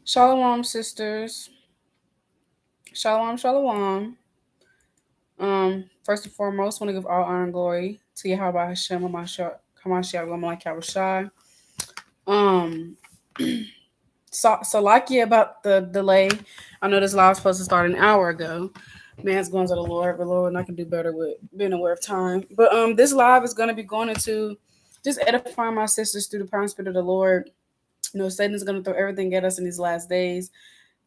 Shalom, sisters. Shalom, shalom. First and foremost, want to give all honor and glory to Yahawah Bahasham Yahawashi. Um, so like you about the delay. I know this live was supposed to start an hour ago. Man's going to the Lord, but Lord, I can do better with being aware of time. But this live is going to be going into just edifying my sisters through the power and spirit of the Lord. Satan's going to throw everything at us in these last days.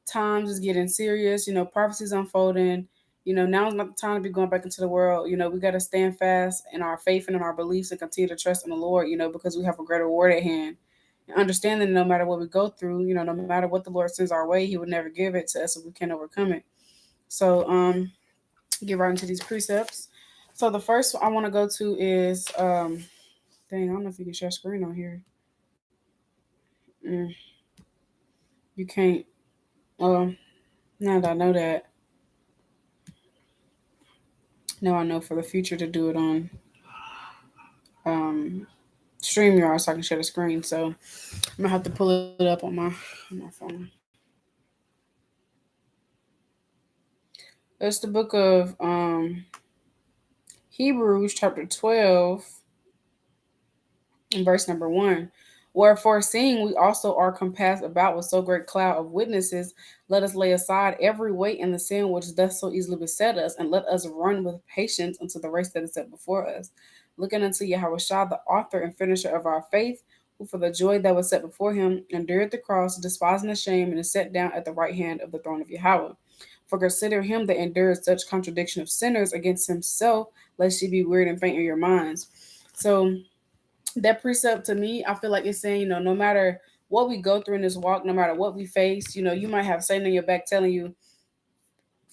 Times is getting serious. Prophecies unfolding. Now's not the time to be going back into the world. We got to stand fast in our faith and in our beliefs and continue to trust in the Lord, because we have a greater reward at hand. And understanding no matter what we go through, no matter what the Lord sends our way, He would never give it to us if we can't overcome it. So, get right into these precepts. So, the first I want to go to is, dang, I don't know if you can share screen on here. You can't. Now that I know that, now I know for the future to do it on um, StreamYard so I can share the screen. So I'm gonna have to pull it up on my phone. It's the book of Hebrews chapter 12 and verse number 1. Wherefore, seeing we also are compassed about with so great cloud of witnesses, let us lay aside every weight and the sin which doth so easily beset us, and let us run with patience unto the race that is set before us. Looking unto Yahawah, the author and finisher of our faith, who for the joy that was set before him endured the cross, despising the shame, and is set down at the right hand of the throne of Yahweh. For consider him that endured such contradiction of sinners against himself, lest ye be wearied and faint in your minds. So that precept to me, I feel like it's saying, no matter what we go through in this walk, no matter what we face, you might have Satan in your back telling you,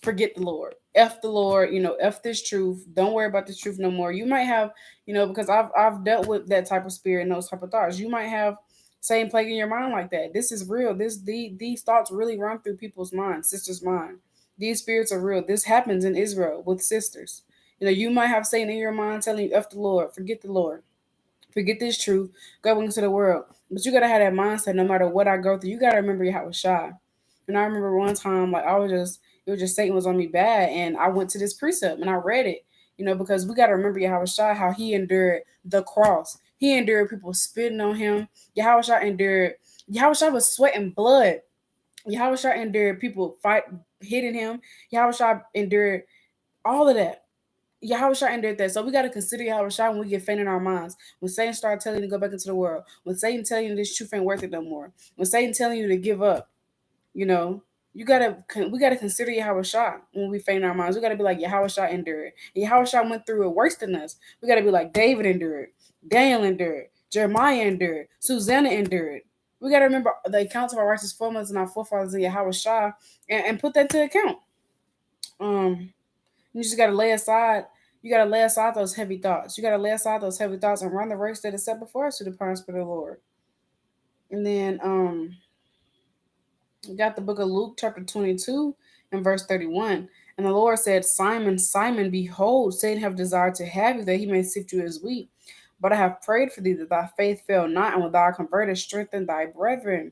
forget the Lord, F the Lord, F this truth, don't worry about this truth no more. You might have, because I've dealt with that type of spirit and those type of thoughts. You might have Satan plaguing your mind like that. This is real. These thoughts really run through people's minds, sisters' mind. These spirits are real. This happens in Israel with sisters. You might have Satan in your mind telling you, F the Lord, forget the Lord. Forget this truth. Go into the world. But you gotta have that mindset no matter what I go through. You gotta remember how I was shy. And I remember one time, like it was just Satan was on me bad, and I went to this precept and I read it. Because we gotta remember Yahweh how he endured the cross. He endured people spitting on him. Yahweh endured. Yahweh was sweating blood. Yahweh endured people hitting him. Yahweh endured all of that. Yahweh endured that. So we got to consider Yahweh when we get faint in our minds. When Satan started telling you to go back into the world. When Satan telling you this truth ain't worth it no more. When Satan telling you to give up. You know, we gotta consider Yahweh when we faint in our minds. We gotta be like Yahweh endured. And Yahweh went through it worse than us. We gotta be like David endured, Daniel endured, Jeremiah endured, Susanna endured. We gotta remember the accounts of our righteous foremothers and our forefathers in Yahweh and put that to account. You just gotta lay aside. You gotta lay aside those heavy thoughts. You gotta lay aside those heavy thoughts and run the race that is set before us to the power of the Lord. And then we got the book of Luke, chapter 22, and verse 31. And the Lord said, Simon, Simon, behold, Satan have desired to have you, that he may sift you as wheat. But I have prayed for thee that thy faith fail not, and when thou art converted, strengthen thy brethren.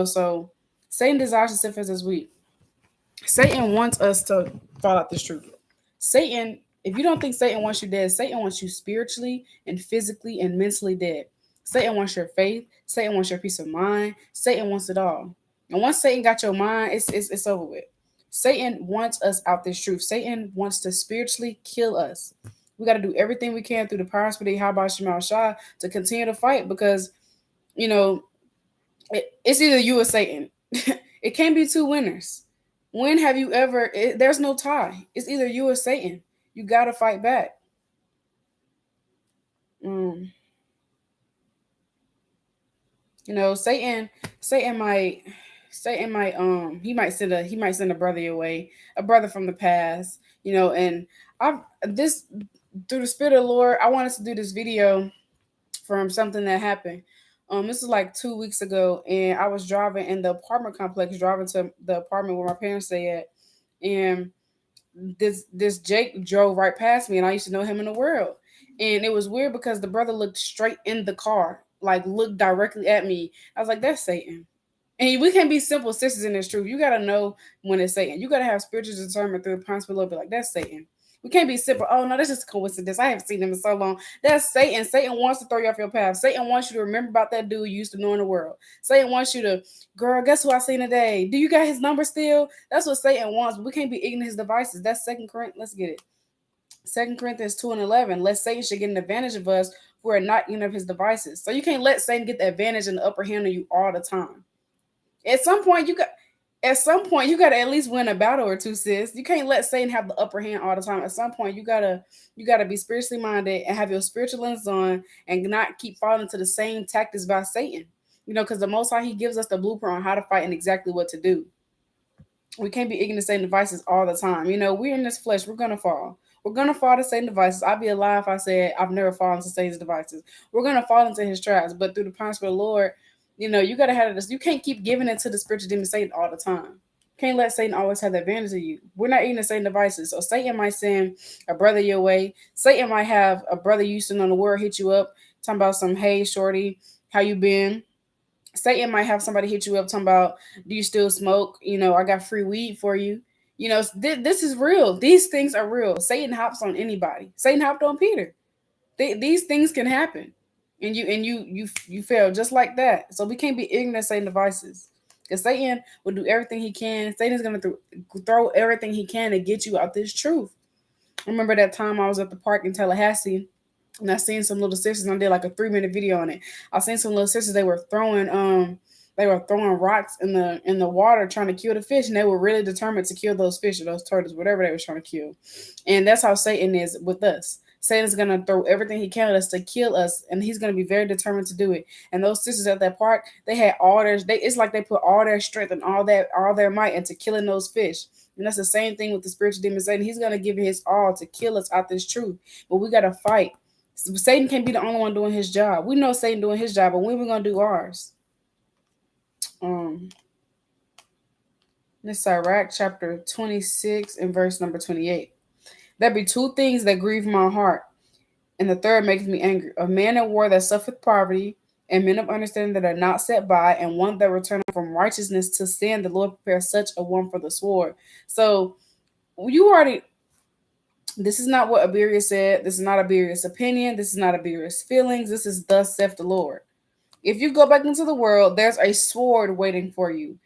So Satan desires to sift us as wheat. Satan wants us to fall out this truth. Satan, if you don't think Satan wants you dead, Satan wants you spiritually and physically and mentally dead. Satan wants your faith. Satan wants your peace of mind. Satan wants it all. And once Satan got your mind, it's over with. Satan wants us out this truth. Satan wants to spiritually kill us. We got to do everything we can through the power of spirit, Yahawah Bahasham Yahawashi, to continue to fight because, you know, it's either you or Satan. It can't be two winners. When have you ever? There's no tie. It's either you or Satan. You gotta fight back. Mm. Satan. Satan might. He might send a brother your way, a brother from the past. And I've this through the spirit of the Lord. I wanted to do this video from something that happened. This is like 2 weeks ago, and I was driving in the apartment complex, driving to the apartment where my parents stay at, and this Jake drove right past me, and I used to know him in the world. And it was weird because the brother looked straight in the car, like looked directly at me. I was like, that's Satan. And we can't be simple sisters in this truth. You gotta know when it's Satan. You gotta have spiritual discernment through the principle of it. Like, that's Satan. We can't be simple. Oh no, that's just a coincidence. I haven't seen him in so long. That's Satan. Satan wants to throw you off your path. Satan wants you to remember about that dude you used to know in the world. Satan wants you to, girl, guess who I seen today? Do you got his number still? That's what Satan wants. But we can't be ignorant of his devices. That's Second Corinthians. Let's get it. 2 Corinthians 2:11. Lest Satan should get an advantage of us, who are not ignorant of his devices. So you can't let Satan get the advantage and the upper hand on you all the time. At some point, you gotta at least win a battle or two, sis. You can't let Satan have the upper hand all the time. At some point, you gotta be spiritually minded and have your spiritual lens on, and not keep falling into the same tactics by Satan. Because the Most High, He gives us the blueprint on how to fight and exactly what to do. We can't be ignorant to Satan devices all the time. We're in this flesh. We're gonna fall. We're gonna fall to Satan devices. I'd be a lie if I said I've never fallen to Satan's devices. We're gonna fall into his traps, but through the power of the Lord, you gotta have this. You can't keep giving it to the spiritual demon Satan all the time. Can't let Satan always have the advantage of you. We're not ignorant to Satan devices. So Satan might send a brother your way. Satan might have a brother you sitting on the word hit you up, talking about some, hey shorty, how you been? Satan might have somebody hit you up talking about, do you still smoke? I got free weed for you. This is real. These things are real. Satan hops on anybody. Satan hopped on Peter. These things can happen, and you fail just like that. So we can't be ignorant of Satan devices, because Satan will do everything he can. Satan's gonna throw everything he can to get you out this truth. I remember that time I was at the park in Tallahassee, and I seen some little sisters, and I did like a 3-minute video on it. I seen some little sisters, they were throwing rocks in the water trying to kill the fish, and they were really determined to kill those fish or those turtles, whatever they were trying to kill. And that's how Satan is with us. Satan's gonna throw everything he can at us to kill us, and he's gonna be very determined to do it. And those sisters at that park, they had it's like they put all their strength and all their might into killing those fish. And that's the same thing with the spiritual demon Satan. He's gonna give it his all to kill us out this truth. But we gotta fight. Satan can't be the only one doing his job. We know Satan doing his job, but when we gonna do ours? This is Sirach chapter 26 and verse number 28. There be two things that grieve my heart, and the third makes me angry: a man in war that suffereth poverty, and men of understanding that are not set by, and one that returneth from righteousness to sin. The Lord prepares such a one for the sword. So you already. This is not what Abiria said. This is not Abiria's opinion. This is not Abiria's feelings. This is thus saith the Lord. If you go back into the world, there's a sword waiting for you,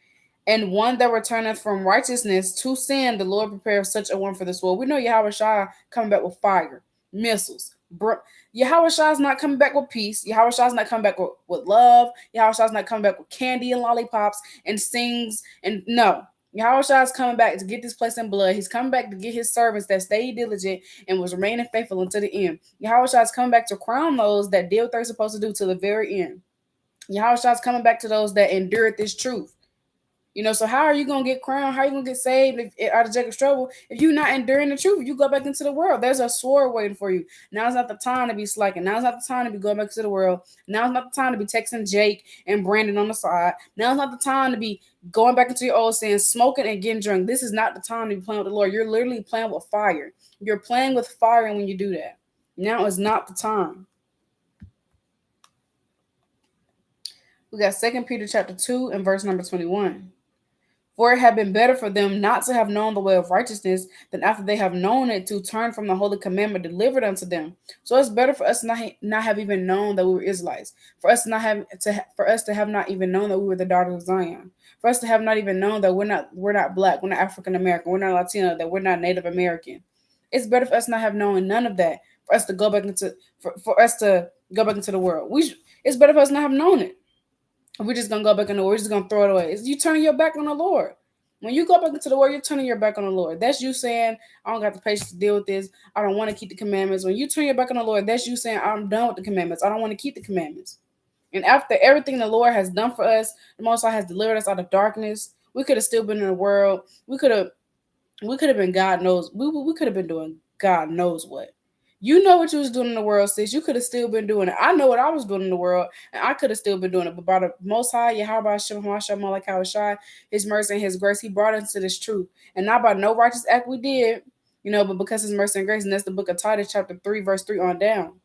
and one that returneth from righteousness to sin. The Lord prepares such a one for this world. We know Yahawah coming back with fire, missiles. Yahawah is not coming back with peace. Yahawah is not coming back with love. Yahawah is not coming back with candy and lollipops and sings. And no, Yahawah is coming back to get this place in blood. He's coming back to get his servants that stayed diligent and was remaining faithful until the end. Yahawah is coming back to crown those that did what they're supposed to do to the very end. Yahawah is coming back to those that endured this truth. So how are you going to get crowned? How are you going to get saved out of Jacob's trouble if you're not enduring the truth? If you go back into the world, there's a sword waiting for you. Now's not the time to be slacking. Now's not the time to be going back to the world. Now's not the time to be texting Jake and Brandon on the side. Now's not the time to be going back into your old sins, smoking and getting drunk. This is not the time to be playing with the Lord. You're literally playing with fire. You're playing with fire when you do that. Now is not the time. We got 2 Peter chapter 2 and verse number 21. For it had been better for them not to have known the way of righteousness than after they have known it to turn from the holy commandment delivered unto them. So it's better for us not have even known that we were Israelites. For us to have not even known that we were the daughters of Zion. For us to have not even known that we're not black, we're not African American, we're not Latino, that we're not Native American. It's better for us not have known none of that. For us to go back into the world. It's better for us not have known it. We're just gonna go back in the world. We're just gonna throw it away. It's you turning your back on the Lord. When you go back into the world, you're turning your back on the Lord. That's you saying, I don't got the patience to deal with this. I don't want to keep the commandments. When you turn your back on the Lord, that's you saying, I'm done with the commandments. I don't want to keep the commandments. And after everything the Lord has done for us, the Most High has delivered us out of darkness. We could have still been in the world. We could have been God knows. We could have been doing God knows what. You know what you was doing in the world, sis. You could have still been doing it. I know what I was doing in the world, and I could have still been doing it. But by the Most High, Yahawah Bahasham Yahawashi, His mercy and His grace, He brought us to this truth. And not by no righteous act we did, but because His mercy and grace. And that's the book of Titus, chapter 3, verse 3 on down.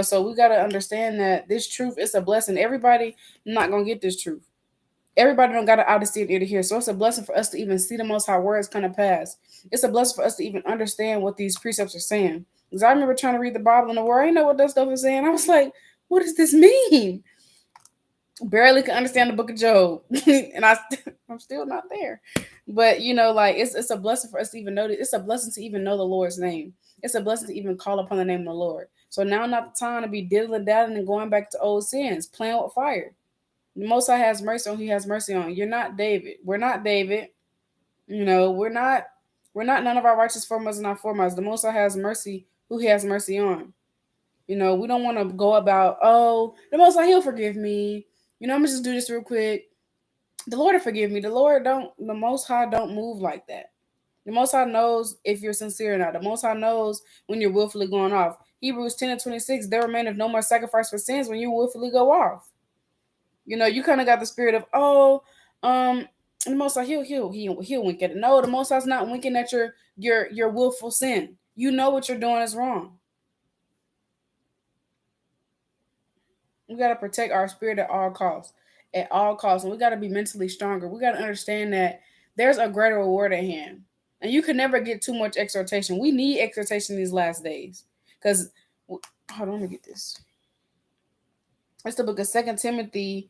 So we got to understand that this truth is a blessing. Everybody not going to get this truth. Everybody don't got an eye to see and ear to hear. So it's a blessing for us to even see the Most High words kind of pass. It's a blessing for us to even understand what these precepts are saying. Because I remember trying to read the Bible in the Word, I didn't know what that stuff is saying. I was like, what does this mean? Barely can understand the book of Job. And I'm still not there. But like it's a blessing for us to even know that. It's a blessing to even know the Lord's name. It's a blessing to even call upon the name of the Lord. So now not the time to be diddling daddling and going back to old sins, playing with fire. The Most High has mercy on who He has mercy on. You're not David. We're not David. We're not. We're not none of our righteous foremothers and our foremothers. The Most High has mercy who He has mercy on. We don't want to go about, oh, the Most High, He'll forgive me. I'm gonna just do this real quick. The Lord will forgive me. The Most High don't move like that. The Most High knows if you're sincere or not. The Most High knows when you're willfully going off. Hebrews 10 and 26, there remaineth no more sacrifice for sins when you willfully go off. You kind of got the spirit of, oh, um, the Most High, he'll wink at it. No, the Most High's not winking at your willful sin. You know what you're doing is wrong. We got to protect our spirit at all costs. At all costs. And we got to be mentally stronger. We got to understand that there's a greater reward at hand. And you can never get too much exhortation. We need exhortation these last days. Because, hold on, let me get this. It's the book of 2 Timothy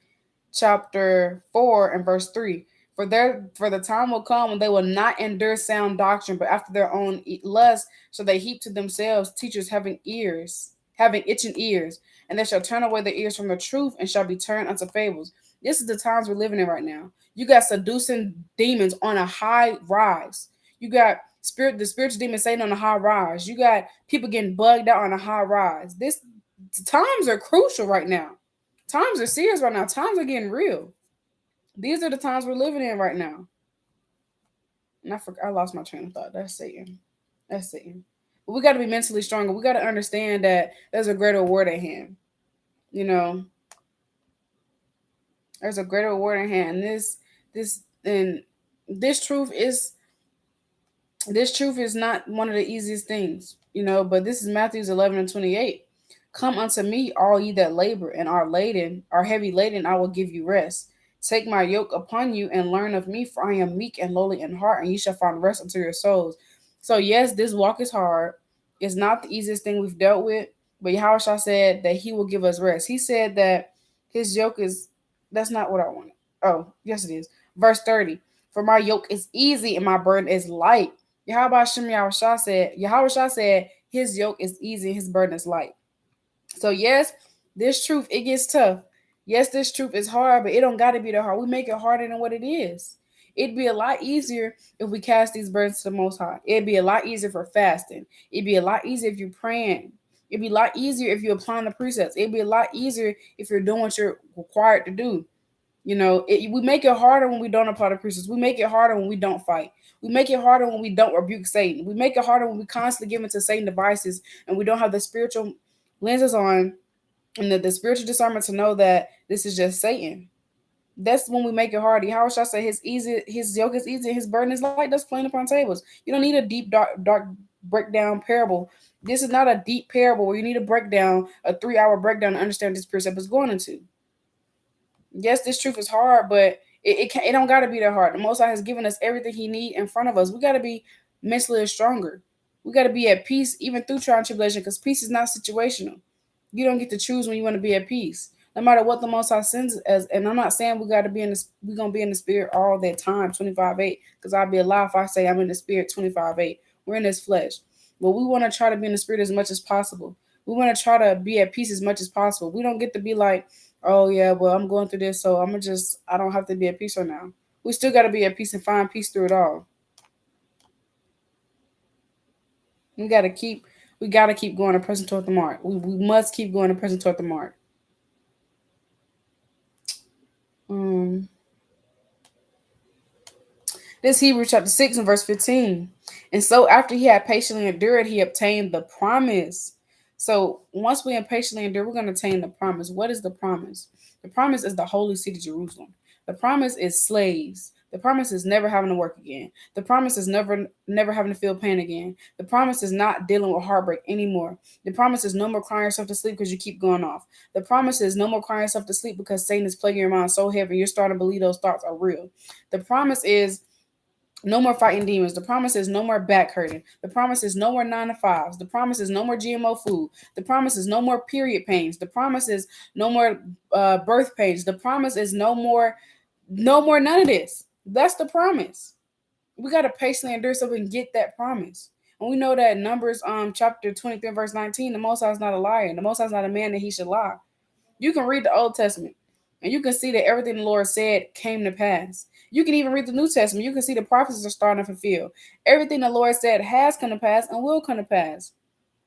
chapter 4 and verse 3. For the time will come when they will not endure sound doctrine, but after their own lust shall they heap to themselves teachers having itching ears, and they shall turn away their ears from the truth and shall be turned unto fables. This is the times we're living in right now. You got seducing demons on a high rise. You got the spiritual demon Satan on a high rise. You got people getting bugged out on a high rise. Times are crucial right now. Times are serious right now. Times are getting real. These are the times we're living in right now. And I lost my train of thought. That's Satan. That's Satan. But we got to be mentally stronger. We got to understand that there's a greater reward at hand. There's a greater reward at hand. And this truth is not one of the easiest things. But this is Matthew 11 and 28. Come unto me, all ye that labor and are heavy laden, I will give you rest. Take my yoke upon you and learn of me, for I am meek and lowly in heart, and you shall find rest unto your souls. So yes, this walk is hard. It's not the easiest thing we've dealt with, but Yahawah said that He will give us rest. He said that His yoke is. That's not what I wanted. Oh, yes, it is. Verse 30. For my yoke is easy and my burden is light. Yahawah Bahasham Yahawashi said His yoke is easy and His burden is light. So yes, this truth, it gets tough. Yes, this truth is hard, but it don't got to be that hard. We make it harder than what it is. It'd be a lot easier if we cast these burdens to the Most High. It'd be a lot easier for fasting. It'd be a lot easier if you're praying. It'd be a lot easier if you're applying the precepts. It'd be a lot easier if you're doing what you're required to do. We make it harder when we don't apply the precepts. We make it harder when we don't fight. We make it harder when we don't rebuke Satan. We make it harder when we constantly give into Satan devices and we don't have the spiritual lenses on and the spiritual discernment to know that this is just Satan. That's when we make it hard. How should I say his yoke is easy, his burden is light. That's plain upon tables. You don't need a deep, dark breakdown parable. This is not a deep parable where you need a breakdown, a 3-hour breakdown to understand this precept is going into. Yes, this truth is hard, but it don't gotta be that hard. The Most High has given us everything He need in front of us. We gotta be mentally stronger. We gotta be at peace even through trial and tribulation, because peace is not situational. You don't get to choose when you want to be at peace, no matter what the Most High sends as. And I'm not saying we gotta be in this. We're gonna be in the spirit all that time, 25/8, because I'd be a lie if I say I'm in the spirit 25/8. We're in this flesh, but we want to try to be in the spirit as much as possible. We want to try to be at peace as much as possible. We don't get to be like, oh yeah, well I'm going through this, so I don't have to be at peace right now. We still got to be at peace and find peace through it all. We got to keep going to present toward the mark. We must keep going to present toward the mark. This Hebrews chapter 6 and verse 15. And so after he had patiently endured, he obtained the promise. So once we patiently endure, we're going to attain the promise. What is the promise? The promise is the holy city, Jerusalem. The promise is slaves. The promise is never having to work again. The promise is never having to feel pain again. The promise is not dealing with heartbreak anymore. The promise is no more crying yourself to sleep because you keep going off. The promise is no more crying yourself to sleep because Satan is plaguing your mind so heavy you're starting to believe those thoughts are real. The promise is no more fighting demons. The promise is no more back hurting. The promise is no more 9 to 5s. The promise is no more GMO food. The promise is no more period pains. The promise is no more birth pains. The promise is no more none of this. That's the promise. We got to patiently endure so we can get that promise. And we know that Numbers chapter 23 verse 19, the Most High is not a liar. And the Most High is not a man that he should lie. You can read the Old Testament and you can see that everything the Lord said came to pass. You can even read the New Testament. You can see the prophecies are starting to fulfill. Everything the Lord said has come to pass and will come to pass.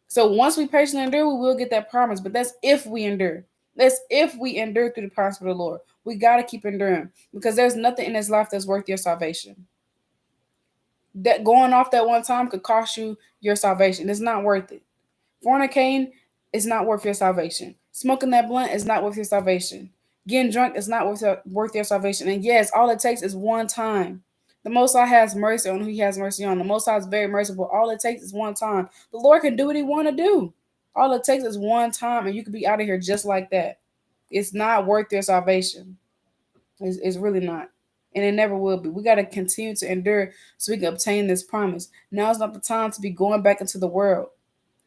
So once we patiently endure, we will get that promise. But that's if we endure. That's if we endure through the promise of the Lord. We got to keep enduring because there's nothing in this life that's worth your salvation. That going off that one time could cost you your salvation. It's not worth it. Fornicating is not worth your salvation. Smoking that blunt is not worth your salvation. Getting drunk is not worth your salvation. And yes, all it takes is one time. The Most High has mercy on who He has mercy on. The Most High is very merciful. All it takes is one time. The Lord can do what He want to do. All it takes is one time, and you could be out of here just like that. It's not worth your salvation. It's really not. And it never will be. We got to continue to endure so we can obtain this promise. Now is not the time to be going back into the world.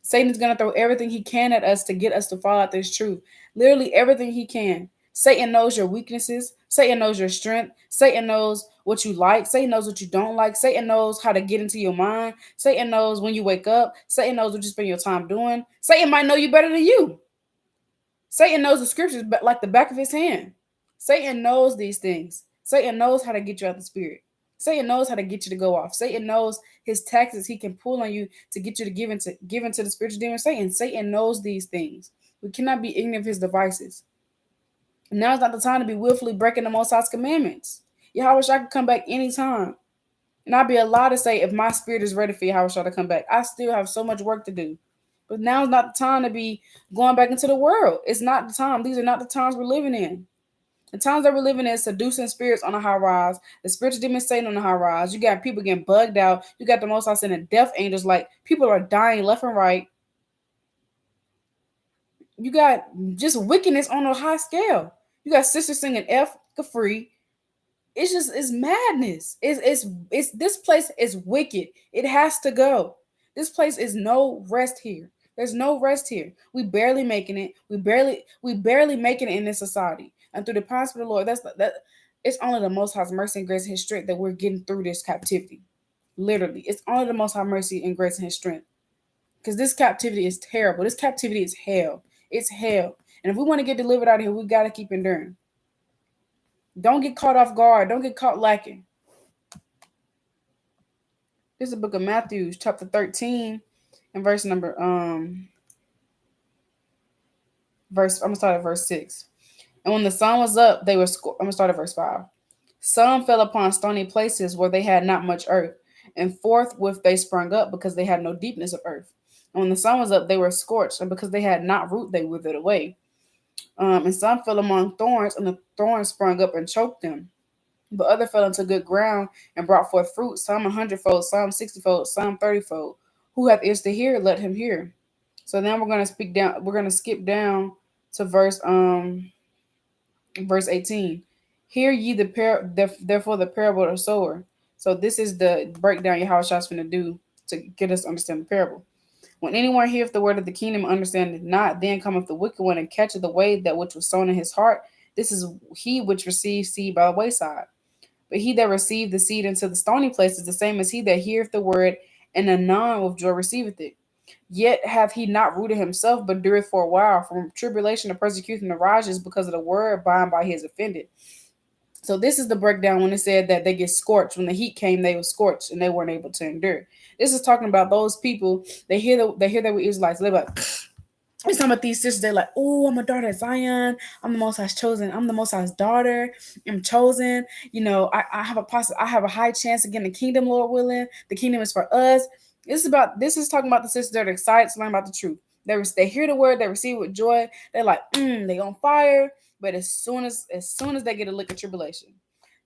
Satan is going to throw everything he can at us to get us to fall out this truth. Literally everything he can. Satan knows your weaknesses. Satan knows your strength. Satan knows what you like. Satan knows what you don't like. Satan knows how to get into your mind. Satan knows when you wake up. Satan knows what you spend your time doing. Satan might know you better than you. Satan knows the scriptures like the back of his hand. Satan knows these things. Satan knows how to get you out of the spirit. Satan knows how to get you to go off. Satan knows his tactics he can pull on you to get you to give into the spiritual demon Satan knows these things. We cannot be ignorant of his devices. Now is not the time to be willfully breaking the Most High's commandments. Yahawah could come back anytime. And I'd be allowed to say if my spirit is ready for Yahawah to come back. I still have so much work to do. But now is not the time to be going back into the world. It's not the time. These are not the times we're living in. The times that we're living in, seducing spirits on the high rise, the spiritual demons Satan on the high rise. You got people getting bugged out. You got the Most High sending death angels. Like people are dying left and right. You got just wickedness on a high scale. You got sisters singing F free. It's madness. It's this place is wicked. It has to go. This place is no rest here. There's no rest here. We barely making it. We barely making it in this society. And through the power of the Lord, that it's only the Most High's mercy and grace and His strength that we're getting through this captivity. Literally, it's only the Most High mercy and grace and His strength. Because this captivity is terrible. This captivity is hell. It's hell. And if we want to get delivered out of here, we got to keep enduring. Don't get caught off guard. Don't get caught lacking. This is the book of Matthew, chapter 13, and verse number I'm gonna start at verse 6. And when the sun was up, they were I'm gonna start at verse 5. Some fell upon stony places where they had not much earth, and forthwith they sprung up because they had no deepness of earth. And when the sun was up, they were scorched, and because they had not root, they withered away. And some fell among thorns, and the thorns sprung up and choked them. But other fell into good ground and brought forth fruit, some 100-fold, some 60-fold, some 30-fold. Who hath ears to hear, let him hear. So then we're gonna skip down to verse 18. Hear ye therefore the parable of the sower. So this is the breakdown Yahawah's going to do to get us to understand the parable. When anyone heareth the word of the kingdom and understandeth not, then cometh the wicked one and catcheth away that which was sown in his heart. This is he which received seed by the wayside. But he that received the seed into the stony place is the same as he that heareth the word and anon with joy receiveth it. Yet hath he not rooted himself, but dureth for a while. From tribulation and persecution arises because of the word, by and by he is offended. So this is the breakdown when it said that they get scorched. When the heat came, they were scorched and they weren't able to endure. This is talking about those people. They hear that we're Israelites. They're like, it's talking about these sisters. They're like, oh, I'm a daughter of Zion. I'm the Most High's chosen. I'm the Most High's daughter. I'm chosen. You know, I have a high chance of getting the kingdom, Lord willing. The kingdom is for us. This is talking about the sisters that are excited to learn about the truth. They hear the word, they receive it with joy. They're like, they on fire. But as soon as they get a lick of tribulation,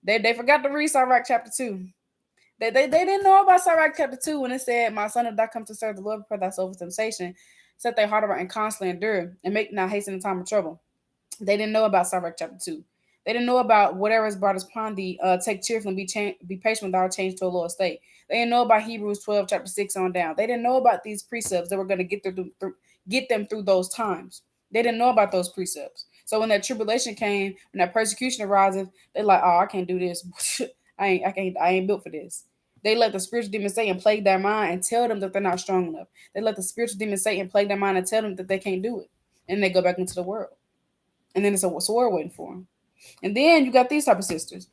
They forgot to read Sirach chapter 2. They didn't know about Sirach chapter 2 when it said, "My son, if thou come to serve the Lord, prepare thyself for temptation, set thy heart about and constantly endure, and make not haste in the time of trouble." They didn't know about Sirach chapter 2. They didn't know about whatever is brought upon thee, take cheerfully and be patient without change to a lower state. They didn't know about Hebrews 12, chapter 6 on down. They didn't know about these precepts that were going to get them through those times. They didn't know about those precepts. So when that tribulation came, when that persecution arises, they're like, "Oh, I can't do this. I ain't built for this." They let the spiritual demon Satan plague their mind and tell them that they're not strong enough. They let the spiritual demon Satan plague their mind and tell them that they can't do it. And they go back into the world. And then it's a sword waiting for them. And then you got these type of sisters.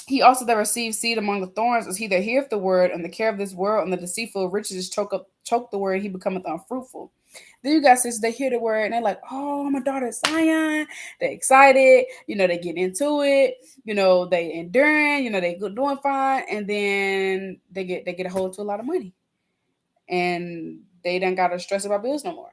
He also that receives seed among the thorns is he that heareth the word, and the care of this world and the deceitful riches choke the word, he becometh unfruitful. Then you got sisters, they hear the word and they're like, "Oh, my daughter Zion." They're excited, they get into it, they enduring, they good doing fine, and then they get a hold to a lot of money. And they don't gotta stress about bills no more.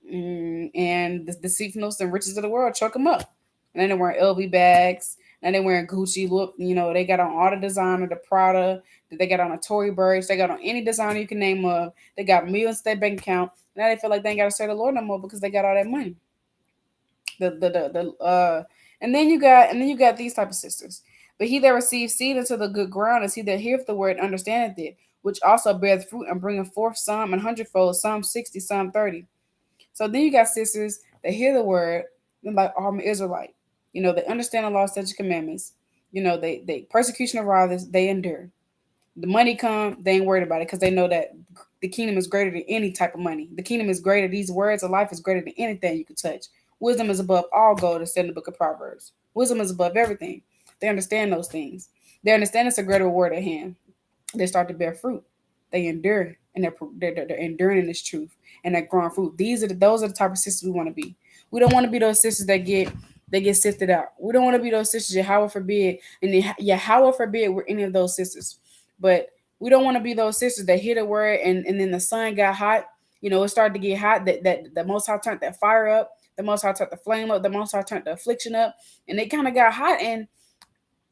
And the deceitfulness and riches of the world choke them up. And then they're wearing LV bags. And they're wearing Gucci. Look, they got on all the designer, the Prada. They got on a Tory Burch. They got on any designer you can name of. They got millions in their bank account. Now they feel like they ain't got to serve the Lord no more because they got all that money. And then you got these type of sisters. But he that receives seed into the good ground is he that heareth the word and understandeth it, which also beareth fruit and bringeth forth some an hundredfold, some 60, some 30. So then you got sisters that hear the word, and like, "Oh, I'm an Israelite." They understand the law, statutes, commandments. They persecution of others, they endure. The money come, they ain't worried about it because they know that the kingdom is greater than any type of money. The kingdom is greater. These words of life is greater than anything you can touch. Wisdom is above all gold, as said in the book of Proverbs. Wisdom is above everything. They understand those things. They understand it's a greater reward at hand. They start to bear fruit. They endure, and they're enduring in this truth, and they're growing fruit. Those are the type of sisters we want to be. We don't want to be those sisters that get sifted out. We don't want to be those sisters. Yahawah forbid, and Yahawah forbid we're any of those sisters. But we don't want to be those sisters that hear the word and then the sun got hot. It started to get hot. That the Most High turned that fire up. The Most High turned the flame up. The Most High turned the affliction up, and they kind of got hot. And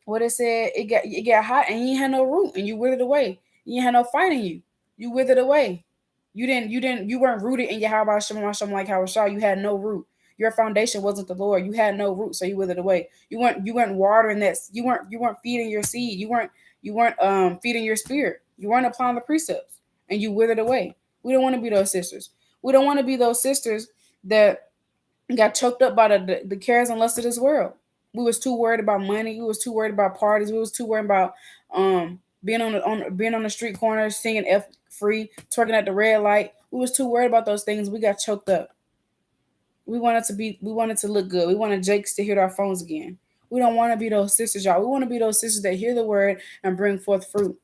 what it said, it got hot, and you had no root, and you withered away. You had no fight in you. You withered away. You weren't rooted in Yahawah Bahasham Yahawashi like Yahawashi. You had no root. Your foundation wasn't the Lord. You had no root, so you withered away. You weren't watering that. You weren't feeding your seed. You weren't feeding your spirit. You weren't applying the precepts, and you withered away. We don't want to be those sisters. We don't want to be those sisters that got choked up by the cares and lust of this world. We was too worried about money. We was too worried about parties. We was too worried about being on the street corner singing F free, twerking at the red light. We was too worried about those things. We got choked up. We wanted to look good. We wanted Jakes to hit our phones again. We don't want to be those sisters, y'all. We want to be those sisters that hear the word and bring forth fruit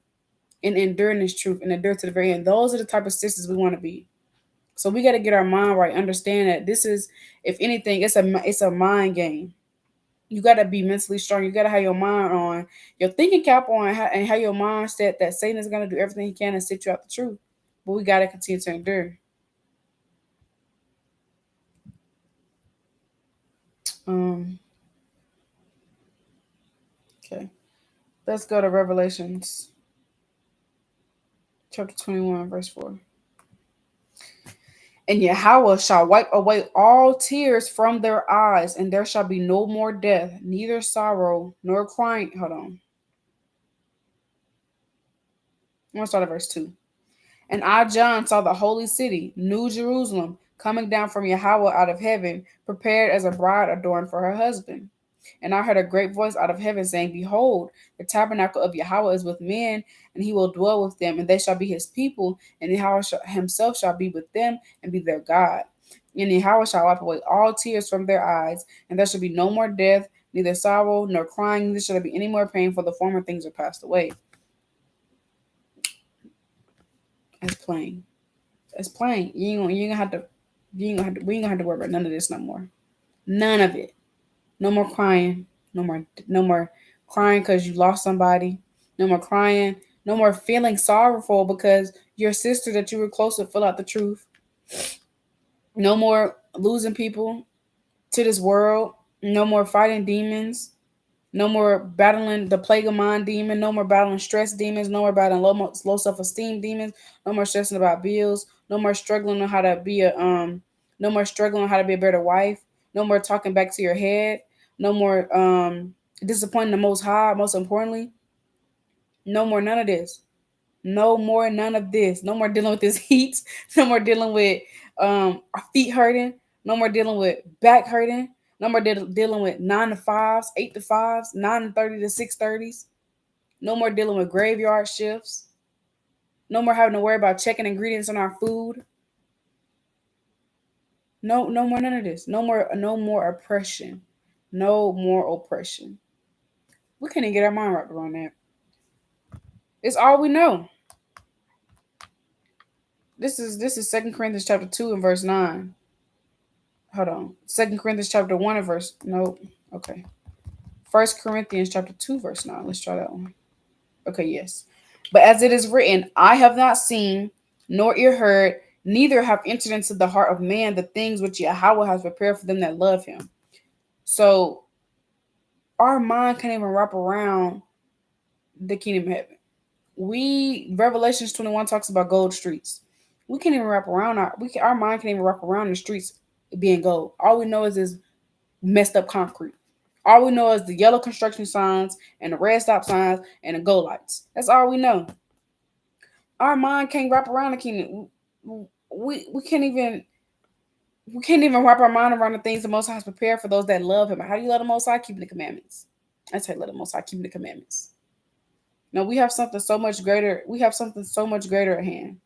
and endure in this truth and endure to the very end. Those are the type of sisters we want to be. So we got to get our mind right. Understand that this is, if anything, it's a mind game. You got to be mentally strong. You got to have your mind on your thinking cap on, and have your mindset that Satan is going to do everything he can to sit you out the truth. But we got to continue to endure. Um. Okay. Let's go to Revelations chapter 21, verse 4. And Yahawah shall wipe away all tears from their eyes, and there shall be no more death, neither sorrow nor crying. Hold on. I'm going to start at verse 2. And I, John, saw the holy city, New Jerusalem, coming down from Yahawah out of heaven, prepared as a bride adorned for her husband. And I heard a great voice out of heaven saying, Behold, the tabernacle of Yahawah is with men, and he will dwell with them, and they shall be his people, and Yahawah himself shall be with them and be their God. And Yahawah shall wipe away all tears from their eyes, and there shall be no more death, neither sorrow nor crying, neither shall there be any more pain, for the former things are passed away. That's plain. That's plain. You ain't gonna have to. We ain't gonna have to worry about none of this no more. None of it. No more crying. No more. No more crying because you lost somebody. No more crying. No more feeling sorrowful because your sister that you were close to fell out the truth. No more losing people to this world. No more fighting demons. No more battling the plague of mind demon. No more battling stress demons. No more battling low self esteem demons. No more stressing about bills. No more struggling on how to be a No more struggling on how to be a better wife. No more talking back to your head. No more disappointing the Most High. Most importantly, no more none of this. No more none of this. No more dealing with this heat. No more dealing with our feet hurting. No more dealing with back hurting. No more dealing with 9 to 5s, 8 to 5s, 9:30 to 6:30s. No more dealing with graveyard shifts. No more having to worry about checking ingredients on our food. No more none of this. No more oppression. No more oppression. We can't even get our mind wrapped around that. It's all we know. This is Second Corinthians chapter 2 and verse 9. Hold on. Second Corinthians chapter 1 and verse. Nope. Okay. First Corinthians chapter 2 verse 9. Let's try that one. Okay, yes. But as it is written, I have not seen, nor ear heard, neither have entered into the heart of man the things which Yahawah has prepared for them that love him. So our mind can't even wrap around the kingdom of heaven. Revelations 21 talks about gold streets. We can't even wrap around our mind can't even wrap around the streets being gold. All we know is messed up concrete. All we know is the yellow construction signs and the red stop signs and the go lights. That's all we know. Our mind can't wrap around the kingdom. We can't even wrap our mind around the things the Most High has prepared for those that love Him. How do you let the Most High keeping the commandments? I say let the Most High keeping the commandments. No, we have something so much greater. We have something so much greater at hand.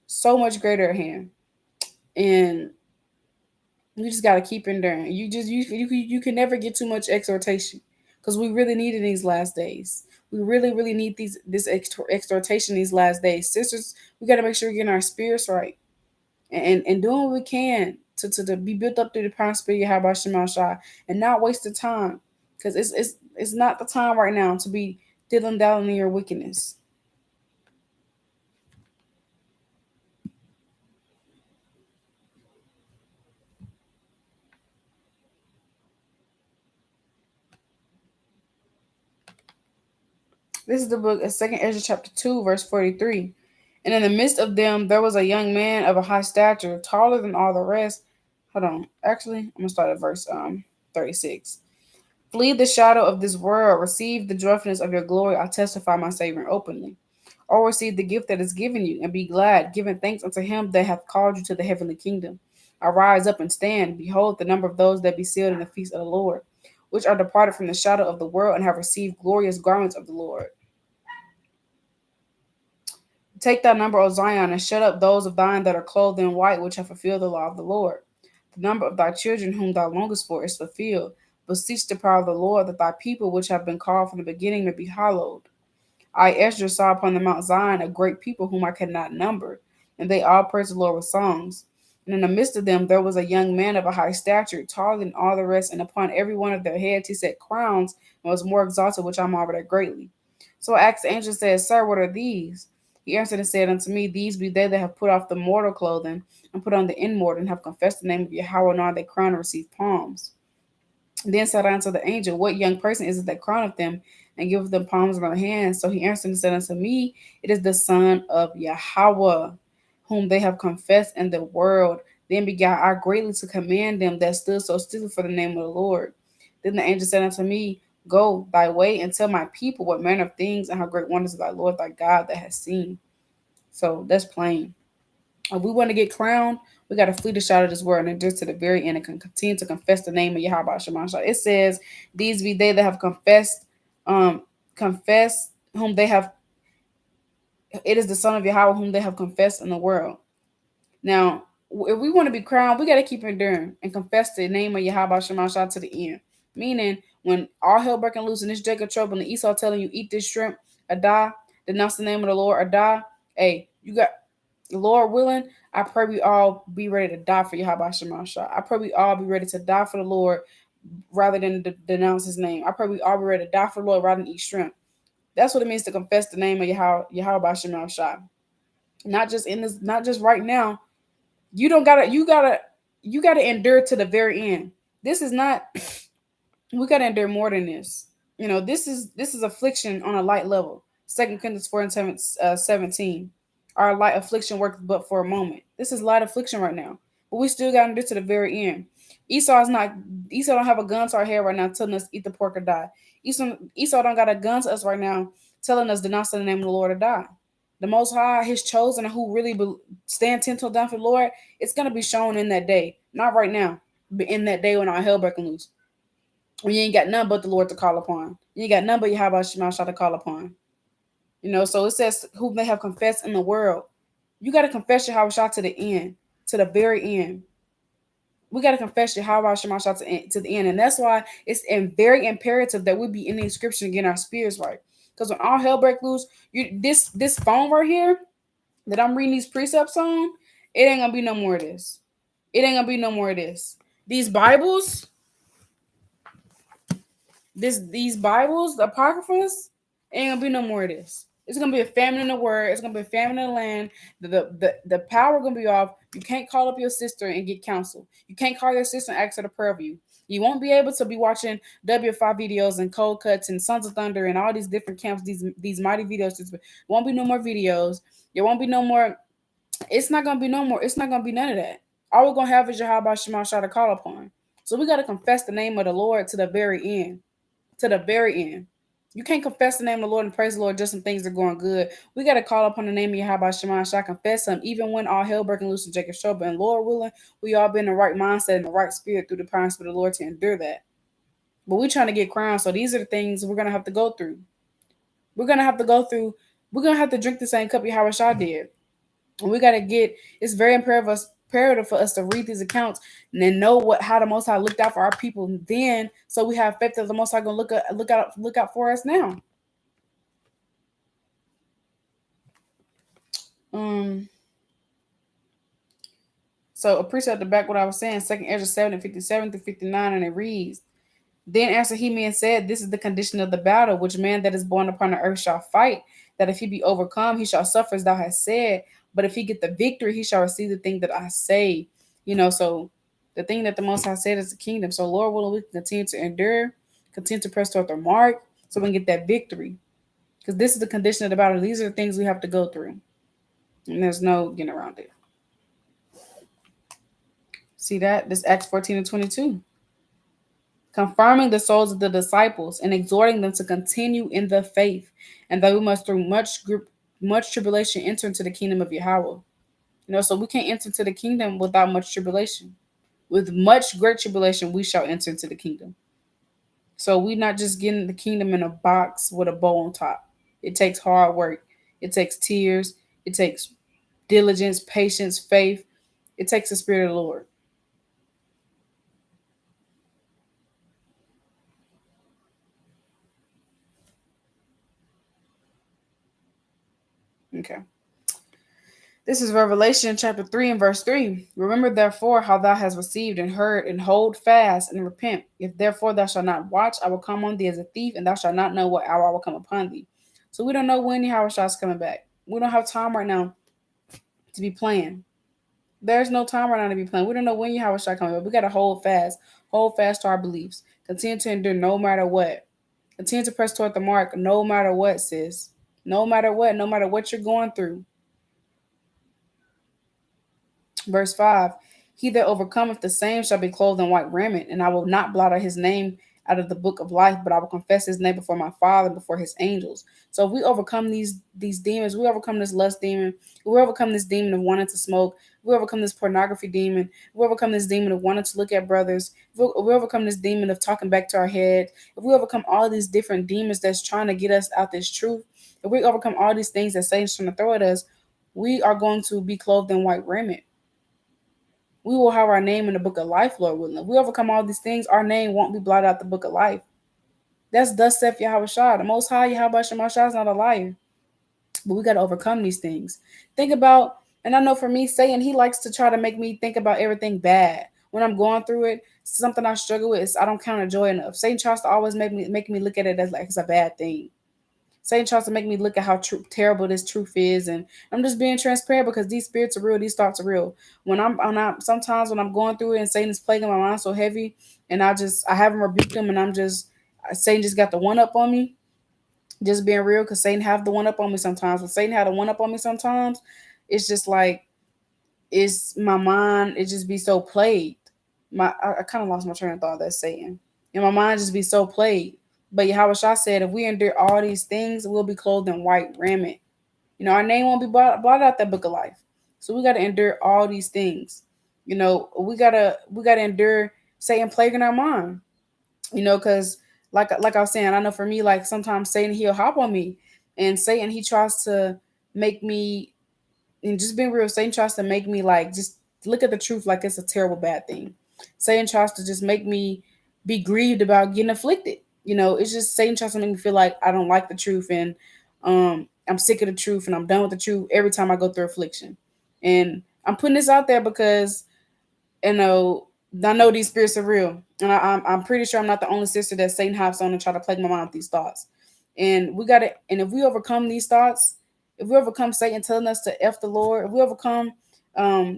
So much greater at hand, and you just gotta keep enduring. You can never get too much exhortation because we really need it in these last days. We really need this exhortation these last days, sisters. We gotta make sure we're getting our spirits right and doing what we can to be built up through the power and spirit of Yahawah Bahasham Yahawashi and not waste the time because it's not the time right now to be dilling down in your wickedness. This is the book of Second Ezra chapter 2, verse 43. And in the midst of them there was a young man of a high stature, taller than all the rest. Hold on. Actually, I'm gonna start at verse 36. Flee the shadow of this world, receive the joyfulness of your glory. I testify my Savior openly. Or receive the gift that is given you, and be glad, giving thanks unto him that hath called you to the heavenly kingdom. Arise up and stand. Behold the number of those that be sealed in the feast of the Lord, which are departed from the shadow of the world and have received glorious garments of the Lord. Take thy number, O Zion, and shut up those of thine that are clothed in white, which have fulfilled the law of the Lord. The number of thy children whom thou longest for is fulfilled. Beseech the power of the Lord, that thy people which have been called from the beginning may be hallowed. I, Ezra, saw upon the Mount Zion a great people whom I could not number, and they all praised the Lord with songs. And in the midst of them there was a young man of a high stature, taller than all the rest, and upon every one of their heads he set crowns, and was more exalted, which I marveled at greatly. So I asked the angel, said, Sir, what are these? He answered and said unto me, These be they that have put off the mortal clothing, and put on the immortal, and have confessed the name of Yahawah, and are they crowned and receive palms. Then said I unto the angel, What young person is it that crowneth them, and giveth them palms in their hands? So he answered and said unto me, It is the Son of Yahawah, whom they have confessed in the world. Then began I greatly to command them that stood so still for the name of the Lord. Then the angel said unto me, Go thy way and tell my people what manner of things and how great wonders of thy Lord thy God that has seen. So that's plain. If we want to get crowned, we got to flee the shadow of this world and endure to the very end and continue to confess the name of Yahawah Bahasham Yahawashi. It says, These be they that have confessed whom they have, it is the Son of Yahawah whom they have confessed in the world. Now, if we want to be crowned, we got to keep enduring and confess the name of Yahawah Bahasham Yahawashi to the end. Meaning, when all hell breaking loose and this Jacob trouble and Esau telling you, eat this shrimp or die, denounce the name of the Lord or die, hey, you got, Lord willing, I pray we all be ready to die for Yahawah Bahasham Yahawashi. I pray we all be ready to die for the Lord rather than denounce his name. I pray we all be ready to die for the Lord rather than eat shrimp. That's what it means to confess the name of Yahawah Bahasham Yahawashi. Not just in this, not just right now. You gotta endure to the very end. This is not we gotta endure more than this. This is affliction on a light level. 2 Corinthians 4 and 17. Our light affliction works but for a moment. This is light affliction right now. But we still got to do to the very end. Esau is not Esau don't have a gun to our head right now telling us eat the pork or die. Esau don't got a gun to us right now telling us denounce the name of the Lord or die. The Most High, His chosen, and who really stand 10 toes down for the Lord, it's gonna be shown in that day. Not right now, but in that day when our hell breaking loose. When you ain't got none but the Lord to call upon. You ain't got none but Yahawah Bahasham Yahawashi to call upon. So it says who they have confessed in the world. You got to confess your Yahawah to the end, to the very end. We got to confess your Yahawah Bahasham Yahawashi to the end. And that's why it's very imperative that we be in the scripture and getting our spirits right. Because when all hell break loose, this phone right here that I'm reading these precepts on, it ain't gonna be no more of this. It ain't gonna be no more of this. These Bibles, these Bibles, the apocryphas, ain't gonna be no more of this. It's gonna be a famine in the word. It's gonna be a famine in the land. The power gonna be off. You can't call up your sister and get counsel. You can't call your sister and ask her to pray for you. You won't be able to be watching W5 videos and Cold Cuts and Sons of Thunder and all these different camps. These mighty videos. There won't be no more videos. There won't be no more. It's not gonna be no more. It's not gonna be none of that. All we're gonna have is Yahawah Bahasham Yahawashi to call upon. So we gotta confess the name of the Lord to the very end. To the very end. You can't confess the name of the Lord and praise the Lord just when things are going good. We got to call upon the name of Yahawah Bahasham Yahawashi, confess Him, even when all hell breaking loose in Jacob's trouble. And Lord willing, we all been in the right mindset and the right spirit through the power and spirit of the Lord to endure that. But we're trying to get crowned, so these are the things we're gonna have to go through. We're gonna have to go through. We're gonna have to drink the same cup Yahawah did. And we gotta get. It's very imperative for us to read these accounts and then know how the Most High looked out for our people then, so we have faith that the Most High gonna look out for us now. Um. So a precept to back what I was saying, 2 Ezra 7:57-59, and it reads, Then answered he me and said, This is the condition of the battle, which man that is born upon the earth shall fight, that if he be overcome, he shall suffer as thou hast said. But if he get the victory, he shall receive the thing that I say. So the thing that the Most High said is the kingdom. So Lord willing, we can continue to endure, continue to press toward the mark, so we can get that victory. Because this is the condition of the battle. These are the things we have to go through. And there's no getting around it. See that? This Acts 14:22. Confirming the souls of the disciples and exhorting them to continue in the faith, and that we must through much tribulation enter into the kingdom of Yahawah. So we can't enter into the kingdom without much tribulation. With much great tribulation, we shall enter into the kingdom. So we're not just getting the kingdom in a box with a bow on top. It takes hard work. It takes tears. It takes diligence, patience, faith. It takes the Spirit of the Lord. Okay. This is Revelation chapter 3 and verse 3. Remember therefore how thou hast received and heard, and hold fast and repent. If therefore thou shalt not watch, I will come on thee as a thief, and thou shalt not know what hour I will come upon thee. So we don't know when Yahawah is coming back. We don't have time right now to be playing. There's no time right now to be playing. We don't know when Yahawah is coming back. We got to hold fast to our beliefs. Continue to endure no matter what. Continue to press toward the mark no matter what, sis. No matter what you're going through. Verse 5, He that overcometh the same shall be clothed in white raiment, and I will not blot out his name out of the book of life, but I will confess his name before my Father and before his angels. So if we overcome these demons, we overcome this lust demon, we overcome this demon of wanting to smoke, we overcome this pornography demon, we overcome this demon of wanting to look at brothers, we overcome this demon of talking back to our head, if we overcome all these different demons that's trying to get us out this truth, if we overcome all these things that Satan's trying to throw at us, we are going to be clothed in white raiment. We will have our name in the book of life, Lord willing. If we overcome all these things, our name won't be blotted out the book of life. That's thus saith Yahawah. The Most High Yahawah Bahasham Yahawashi is not a liar. But we got to overcome these things. Think about, and I know for me, Satan, he likes to try to make me think about everything bad. When I'm going through it, something I struggle with, I don't count it joy enough. Satan tries to always make me look at it as like it's a bad thing. Satan tries to make me look at how terrible this truth is, and I'm just being transparent because these spirits are real, these thoughts are real. Sometimes when I'm going through it and Satan is plaguing my mind so heavy, and I haven't rebuked him, and I'm just Satan just got the one up on me. Just being real, because Satan have the one up on me sometimes. When Satan had a one up on me sometimes, it's just like it's my mind. It just be so plagued. I kind of lost my train of thought. That's Satan, and my mind just be so plagued. But Yahawah said, if we endure all these things, we'll be clothed in white raiment. Our name won't be blotted out that book of life. So we got to endure all these things. We gotta endure Satan plaguing our mind. Because like I was saying, I know for me, like sometimes Satan he'll hop on me, and Satan he tries to make me, and just being real, Satan tries to make me like just look at the truth like it's a terrible bad thing. Satan tries to just make me be grieved about getting afflicted. It's just Satan tries to make me feel like I don't like the truth, and I'm sick of the truth and I'm done with the truth every time I go through affliction. And I'm putting this out there because you know I know these spirits are real, and I'm pretty sure I'm not the only sister that Satan hops on and try to plague my mind with these thoughts. And we got to, and if we overcome these thoughts, if we overcome Satan telling us to f the Lord, if we overcome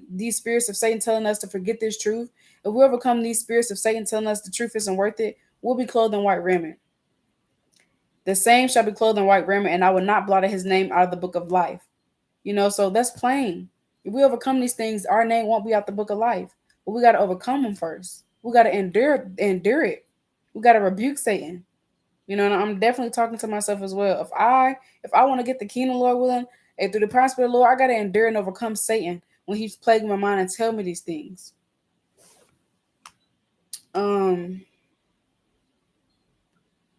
these spirits of Satan telling us to forget this truth, if we overcome these spirits of Satan telling us the truth isn't worth it, we'll be clothed in white raiment. The same shall be clothed in white raiment, and I will not blot his name out of the book of life. So that's plain. If we overcome these things, our name won't be out the book of life. But we got to overcome them first. We got to endure it. We got to rebuke Satan. And I'm definitely talking to myself as well. If I want to get the kingdom, Lord willing, and through the prosperity of the Lord, I got to endure and overcome Satan when he's plaguing my mind and tell me these things. Um,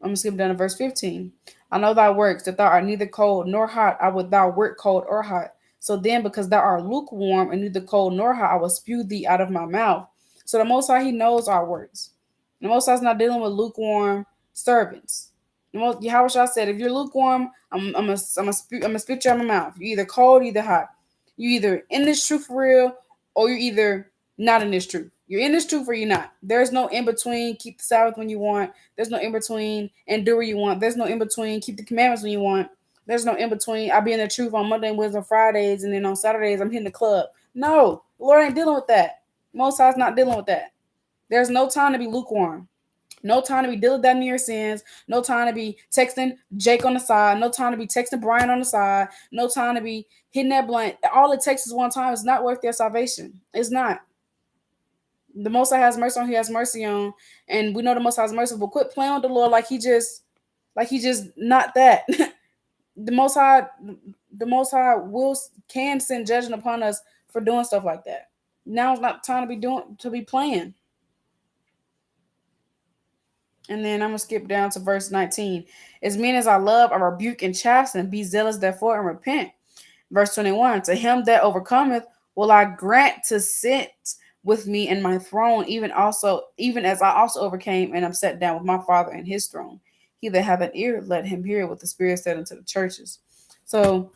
I'm gonna skip down to verse 15. I know thy works, that thou art neither cold nor hot. I would thou wert cold or hot. So then, because thou art lukewarm and neither cold nor hot, I will spew thee out of my mouth. So the Most High, He knows our works. The Most High is not dealing with lukewarm servants. Yahawah said, if you're lukewarm, I'm gonna spit you out of my mouth. You're either cold, either hot. You either in this truth for real, or you're either not in this truth. You're in this truth or you're not. There's no in between. Keep the Sabbath when you want. There's no in between and do what you want. There's no in between. Keep the commandments when you want. There's no in between. I'll be in the truth on Monday, Wednesday, Fridays, and then on Saturdays I'm hitting the club. No, the Lord ain't dealing with that. Most High's not dealing with that. There's no time to be lukewarm. No time to be dealing with your sins. No time to be texting Jake on the side. No time to be texting Brian on the side. No time to be hitting that blunt. All it takes is one time. It's not worth their salvation. It's not. The Most High has mercy on who He has mercy on, and we know the Most High is merciful. Quit playing with the Lord like He just not that. the Most High, the Most High can send judgment upon us for doing stuff like that. Now it's not time to be playing. And then I'm gonna skip down to verse 19. As many as I love, I rebuke and chasten. Be zealous therefore and repent. Verse 21. To him that overcometh will I grant to sit with me in my throne, even as I also overcame and am set down with my Father in His throne. He that hath an ear, let him hear what the Spirit said unto the churches. So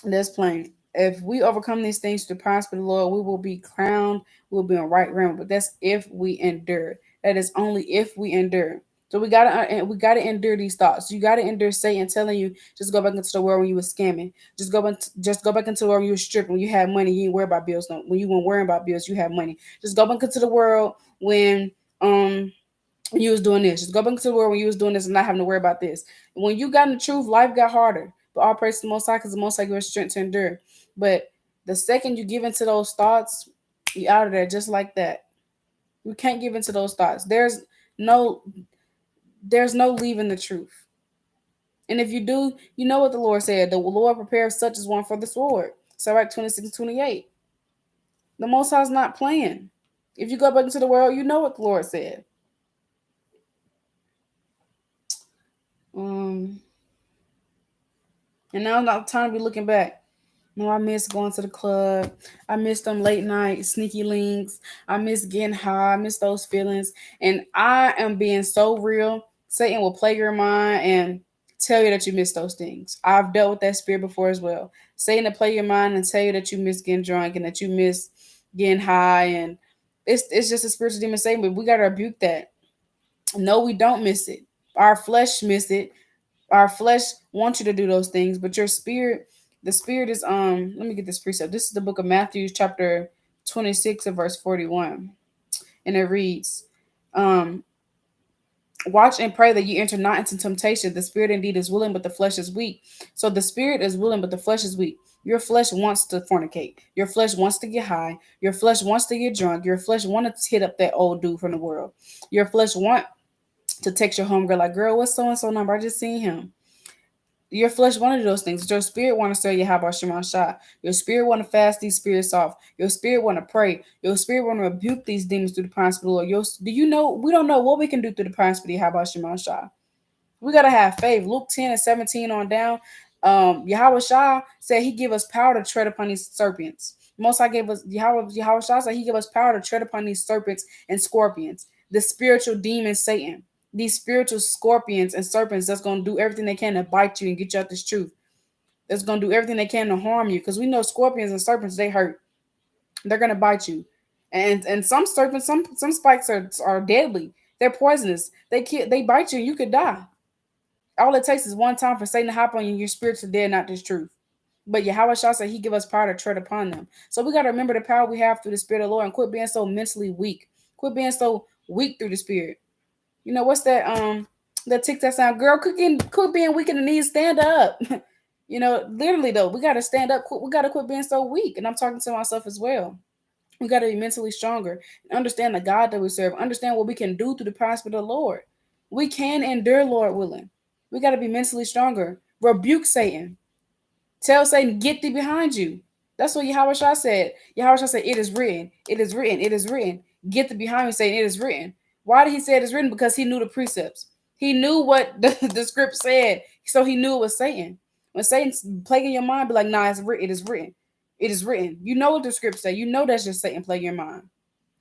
that's plain. If we overcome these things to prosper the Lord, we will be crowned. We'll be on right ground. But that's if we endure. That is only if we endure. So we gotta endure these thoughts. You gotta endure Satan telling you just go back into the world when you were scamming. Just go back into the world when you were stripping. When you had money, you didn't worry about bills. No, when you weren't worrying about bills, you had money. Just go back into the world when you was doing this. Just go back into the world when you was doing this and not having to worry about this. When you got in the truth, life got harder. But all praise to the Most High, because the Most High gives strength to endure. But the second you give into those thoughts, you out of there just like that. You can't give into those thoughts. No there's no leaving the truth. And if you do, you know what the Lord said. The Lord prepares such as one for the sword. Sirach 26:28. The Most High is not playing. If you go back into the world, you know what the Lord said. Um, and now not time to be looking back. No, I miss going to the club. I miss them late night sneaky links. I miss getting high. I miss those feelings. And I am being so real. Satan will play your mind and tell you that you miss those things. I've dealt with that spirit before as well. Satan will play your mind and tell you that you miss getting drunk and that you miss getting high. And it's just a spiritual demon Satan, but we gotta rebuke that. No, we don't miss it. Our flesh miss it. Our flesh wants you to do those things, but your spirit, the spirit is let me get this precept. This is the book of Matthew chapter 26 and verse 41. And it reads, um Watch and pray that you enter not into temptation. The spirit indeed is willing, but the flesh is weak. So the spirit is willing, but the flesh is weak. Your flesh wants to fornicate. Your flesh wants to get high. Your flesh wants to get drunk. Your flesh wants to hit up that old dude from the world. Your flesh want to text your homegirl like, girl, what's so and so number? I just seen him. Your flesh want to do those things. Your spirit want to say Yahawah Bahasham Yahawashi. Your spirit want to fast these spirits off. Your spirit want to pray. Your spirit want to rebuke these demons through the power of the Lord. Do you know we don't know what we can do through the power of the Yahawah Bahasham Yahawashi. We gotta have faith. Luke 10 and 17 on down. Yahweh Shah said he give us power to tread upon these serpents. Most High gave us Yahweh Shah said he give us power to tread upon these serpents and scorpions. The spiritual demon Satan. These spiritual scorpions and serpents that's gonna do everything they can to bite you and get you out this truth. That's gonna do everything they can to harm you. Because we know scorpions and serpents, they hurt. They're gonna bite you. And some serpents, some spikes are deadly. They're poisonous. They bite you and you could die. All it takes is one time for Satan to hop on you, and your spiritually dead, not this truth. But Yahweh Shah said he give us power to tread upon them. So we got to remember the power we have through the Spirit of the Lord and quit being so mentally weak. Quit being so weak through the Spirit. You know, what's that TikTok sound? Girl, quit being weak in the knees, stand up. You know, literally though, we gotta stand up. We gotta quit being so weak. And I'm talking to myself as well. We gotta be mentally stronger and understand the God that we serve. Understand what we can do through the power of the Lord. We can endure, Lord willing. We gotta be mentally stronger. Rebuke Satan. Tell Satan, get thee behind you. That's what Yahweh Shah said. Yahweh Shah said, it is written, it is written, it is written. Get thee behind me, Satan, it is written. Why did he say it is written? Because he knew the precepts. He knew what the script said, so he knew it was Satan. When Satan's plaguing your mind, be like, nah, it's written, it is written. It is written. You know what the script say. You know that's just Satan plaguing your mind.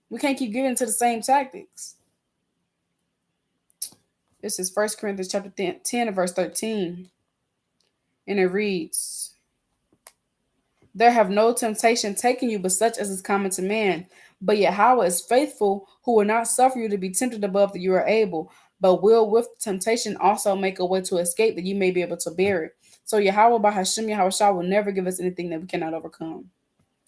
We can't keep giving to the same tactics. This is 1 Corinthians chapter 10 and verse 13. And it reads, there have no temptation taken you but such as is common to man. But Yahweh is faithful, who will not suffer you to be tempted above that you are able, but will with temptation also make a way to escape that you may be able to bear it. So Yahawah Bahasham Yahawashi will never give us anything that we cannot overcome.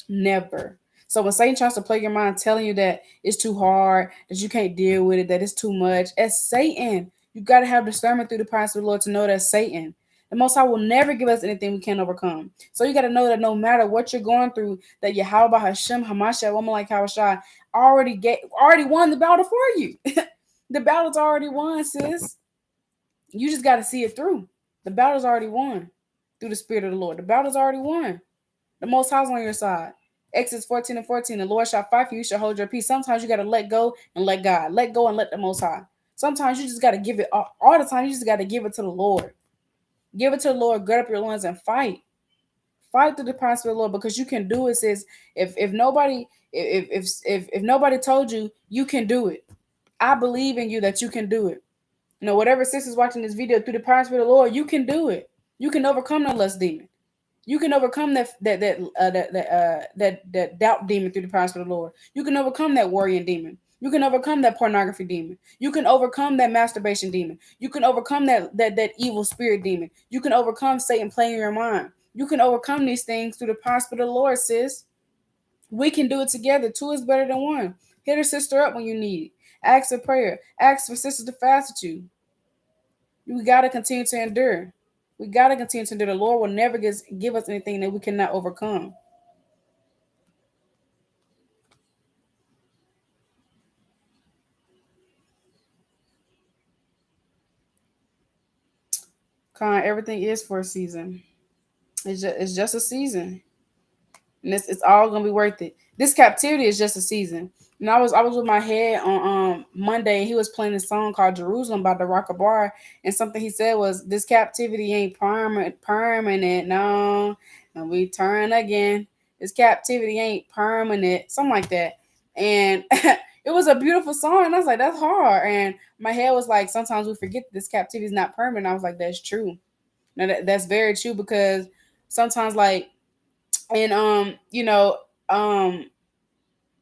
Never. So when Satan tries to play your mind, telling you that it's too hard, that you can't deal with it, that it's too much, it's Satan. You got to have discernment through the power of the Lord to know that's Satan. The Most High will never give us anything we can't overcome. So you got to know that no matter what you're going through, that Yahawah Bahasham Yahawashi, a woman like Yahawashi, already won the battle for you. The battle's already won, sis. You just got to see it through. The battle's already won through the Spirit of the Lord. The battle's already won. The Most High's on your side. Exodus 14 and 14, the Lord shall fight for you, you shall hold your peace. Sometimes you got to let go and let God. Let go and let the Most High. Sometimes you just got to give it, all the time, you just got to give it to the Lord. Give it to the Lord, gird up your loins and fight. Fight through the power of the Lord, because you can do it, sis. If nobody told you, you can do it. I believe in you that you can do it. You know, whatever sis is watching this video, through the power of the Lord, you can do it. You can overcome the lust demon. You can overcome that doubt demon through the power of the Lord. You can overcome that worrying demon. You can overcome that pornography demon. You can overcome that masturbation demon. You can overcome that evil spirit demon. You can overcome Satan playing in your mind. You can overcome these things through the power of the Lord, sis. We can do it together. Two is better than one. Hit a sister up when you need it. Ask for prayer. Ask for sisters to fast with you. We got to continue to endure. We got to continue to endure. The Lord will never give us anything that we cannot overcome. Everything is for a season. It's just a season, and it's all gonna be worth it. This captivity is just a season. And I was with my head on Monday. He was playing a song called Jerusalem by the Rock Bar, and something he said was, "This captivity ain't permanent, no, and we turn again. This captivity ain't permanent," something like that. And it was a beautiful song, and I was like, "That's hard." And my head was like, "Sometimes we forget that this captivity is not permanent." I was like, "That's true." Now that's very true, because sometimes, like, and um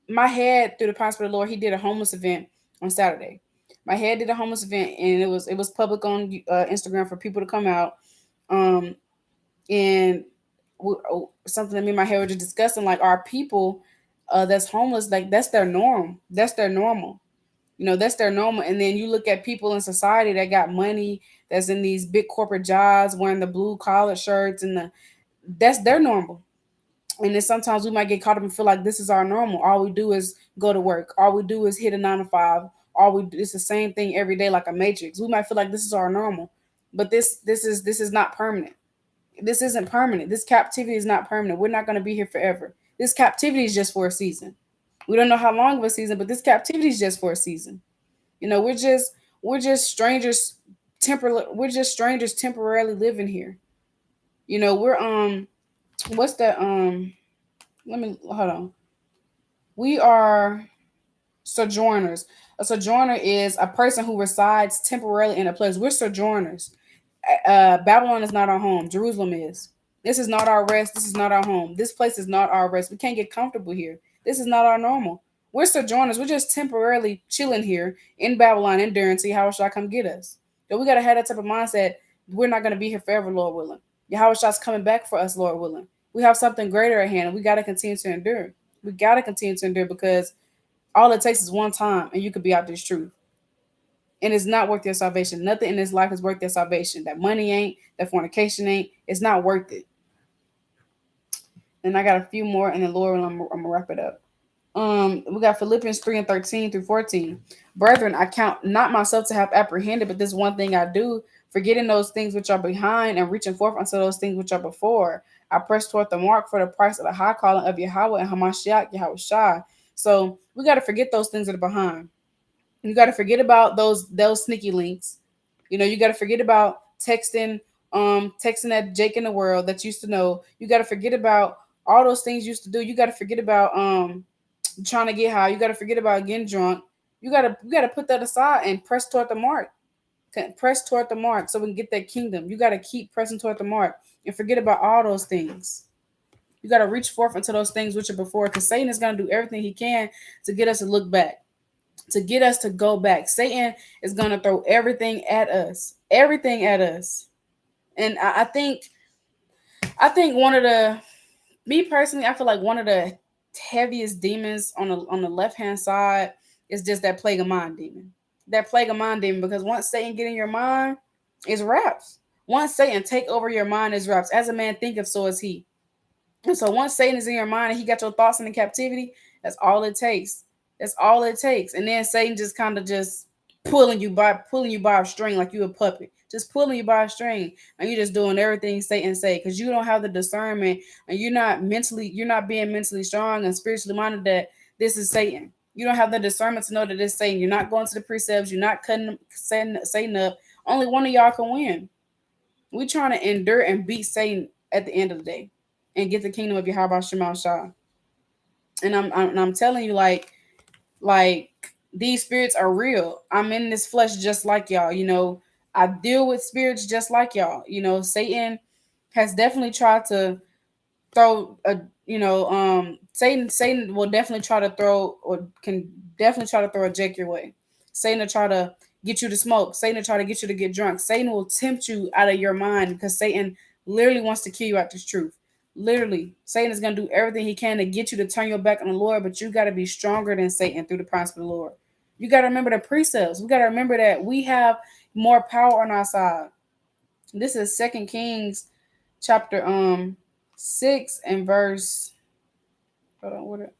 my head, through the power of the Lord, he did a homeless event on Saturday. My head did a homeless event, and it was public on Instagram for people to come out. Um, and something that me and my head were just discussing, like, our people that's homeless, like, that's their norm. That's their normal. That's their normal. And then you look at people in society that got money, that's in these big corporate jobs, wearing the blue collar shirts, and that's their normal. And then sometimes we might get caught up and feel like this is our normal. All we do is go to work. All we do is hit a 9 to 5. All we do, it's the same thing every day, like a matrix. We might feel like this is our normal, but this is not permanent. This isn't permanent. This captivity is not permanent. We're not going to be here forever. This captivity is just for a season. We don't know how long of a season, but this captivity is just for a season. We're just strangers we're just strangers temporarily living here. We're what's that let me hold on. We are sojourners. A sojourner is a person who resides temporarily in a place. We're sojourners. Babylon is not our home. Jerusalem is. This is not our rest. This is not our home. This place is not our rest. We can't get comfortable here. This is not our normal. We're sojourners. We're just temporarily chilling here in Babylon, enduring to Yahweh Shah come get us. So we gotta have that type of mindset. We're not gonna be here forever, Lord willing. Yahweh Shah's coming back for us, Lord willing. We have something greater at hand, and we gotta continue to endure. We gotta continue to endure because all it takes is one time, and you could be out this truth. And it's not worth your salvation. Nothing in this life is worth your salvation. That money ain't, that fornication ain't. It's not worth it. And I got a few more, and then Lord, I'm gonna wrap it up. We got Philippians 3 and 13 through 14. Brethren, I count not myself to have apprehended, but this one thing I do, forgetting those things which are behind and reaching forth unto those things which are before. I press toward the mark for the price of the high calling of Yahawah and Hamashiach Yahawashi. So we got to forget those things that are behind. You got to forget about those sneaky links. You got to forget about texting that Jake in the world that you used to know. You got to forget about all those things you used to do. You got to forget about trying to get high. You got to forget about getting drunk. You got to put that aside and press toward the mark. Press toward the mark so we can get that kingdom. You got to keep pressing toward the mark and forget about all those things. You got to reach forth into those things which are before, because Satan is going to do everything he can to get us to look back, to get us to go back. Satan is going to throw everything at us. And I think one of the me personally, I feel like one of the heaviest demons on the left hand side is just that plague of mind demon. That plague of mind demon, because once Satan get in your mind, it's wraps. Once Satan take over your mind, is wraps. As a man thinketh, so is he. And so once Satan is in your mind and he got your thoughts in the captivity, that's all it takes. That's all it takes. And then Satan just kind of just pulling you by a string like you a puppet. Just pulling you by a string, and you're just doing everything Satan say, because you don't have the discernment, and you're not being mentally strong and spiritually minded that this is Satan. You don't have the discernment to know that it's Satan. You're not going to the precepts. You're not cutting Satan up. Only one of y'all can win. We trying to endure and beat Satan at the end of the day, and get the kingdom of Yahawah Bahasham Yahawashi. And I'm telling you, like these spirits are real. I'm in this flesh just like y'all. I deal with spirits just like y'all. Satan has definitely tried to throw a Satan will definitely try to throw, or can definitely try to throw a Jake your way. Satan will try to get you to smoke. Satan will try to get you to get drunk. Satan will tempt you out of your mind, because Satan literally wants to kill you out this truth. Literally, Satan is going to do everything he can to get you to turn your back on the Lord, but you got to be stronger than Satan through the promise of the Lord. You got to remember the precepts. We got to remember that we have more power on our side. This is Second Kings chapter 6 and verse, hold on, what it,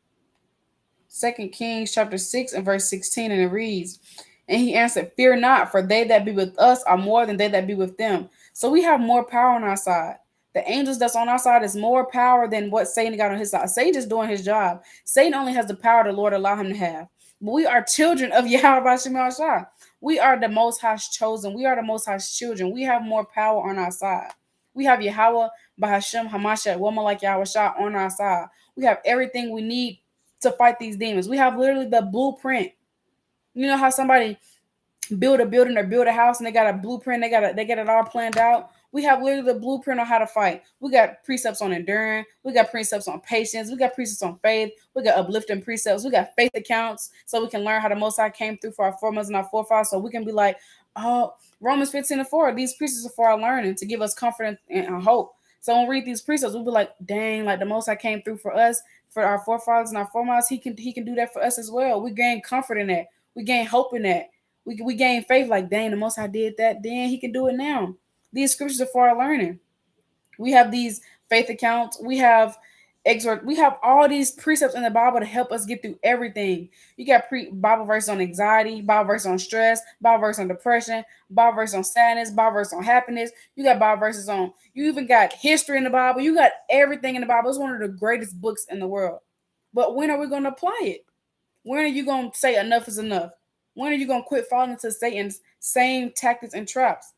2 Kings chapter 6 and verse 16, and it reads, and he answered, fear not, for they that be with us are more than they that be with them. So we have more power on our side. The angels that's on our side is more power than what Satan got on his side. Satan just doing his job. Satan only has the power the Lord allow him to have. But we are children of Yahawah Bahasham Yahawashi. We are the Most High's chosen. We are the Most High's children. We have more power on our side. We have Yahawah Bahasham Hamashiach, woman like Yahawashi, on our side. We have everything we need to fight these demons. We have literally the blueprint. You know how somebody build a building or build a house and they got a blueprint, they got it all planned out. We have literally the blueprint on how to fight. We got precepts on enduring. We got precepts on patience. We got precepts on faith. We got uplifting precepts. We got faith accounts so we can learn how the Most High came through for our foremothers and our forefathers, so we can be like, oh, Romans 15:4. These precepts are for our learning, to give us comfort and hope. So when we read these precepts, we'll be like, dang, like the Most High came through for us, for our forefathers and our foremothers. He can do that for us as well. We gain comfort in that. We gain hope in that. We gain faith like, dang, the Most High did that, then He can do it now. These scriptures are for our learning. We have these faith accounts. We have all these precepts in the Bible to help us get through everything. You got Bible verses on anxiety, Bible verses on stress, Bible verses on depression, Bible verses on sadness, Bible verses on happiness. You got Bible verses on. You even got history in the Bible. You got everything in the Bible. It's one of the greatest books in the world. But when are we going to apply it? When are you going to say enough is enough? When are you going to quit falling into Satan's same tactics and traps?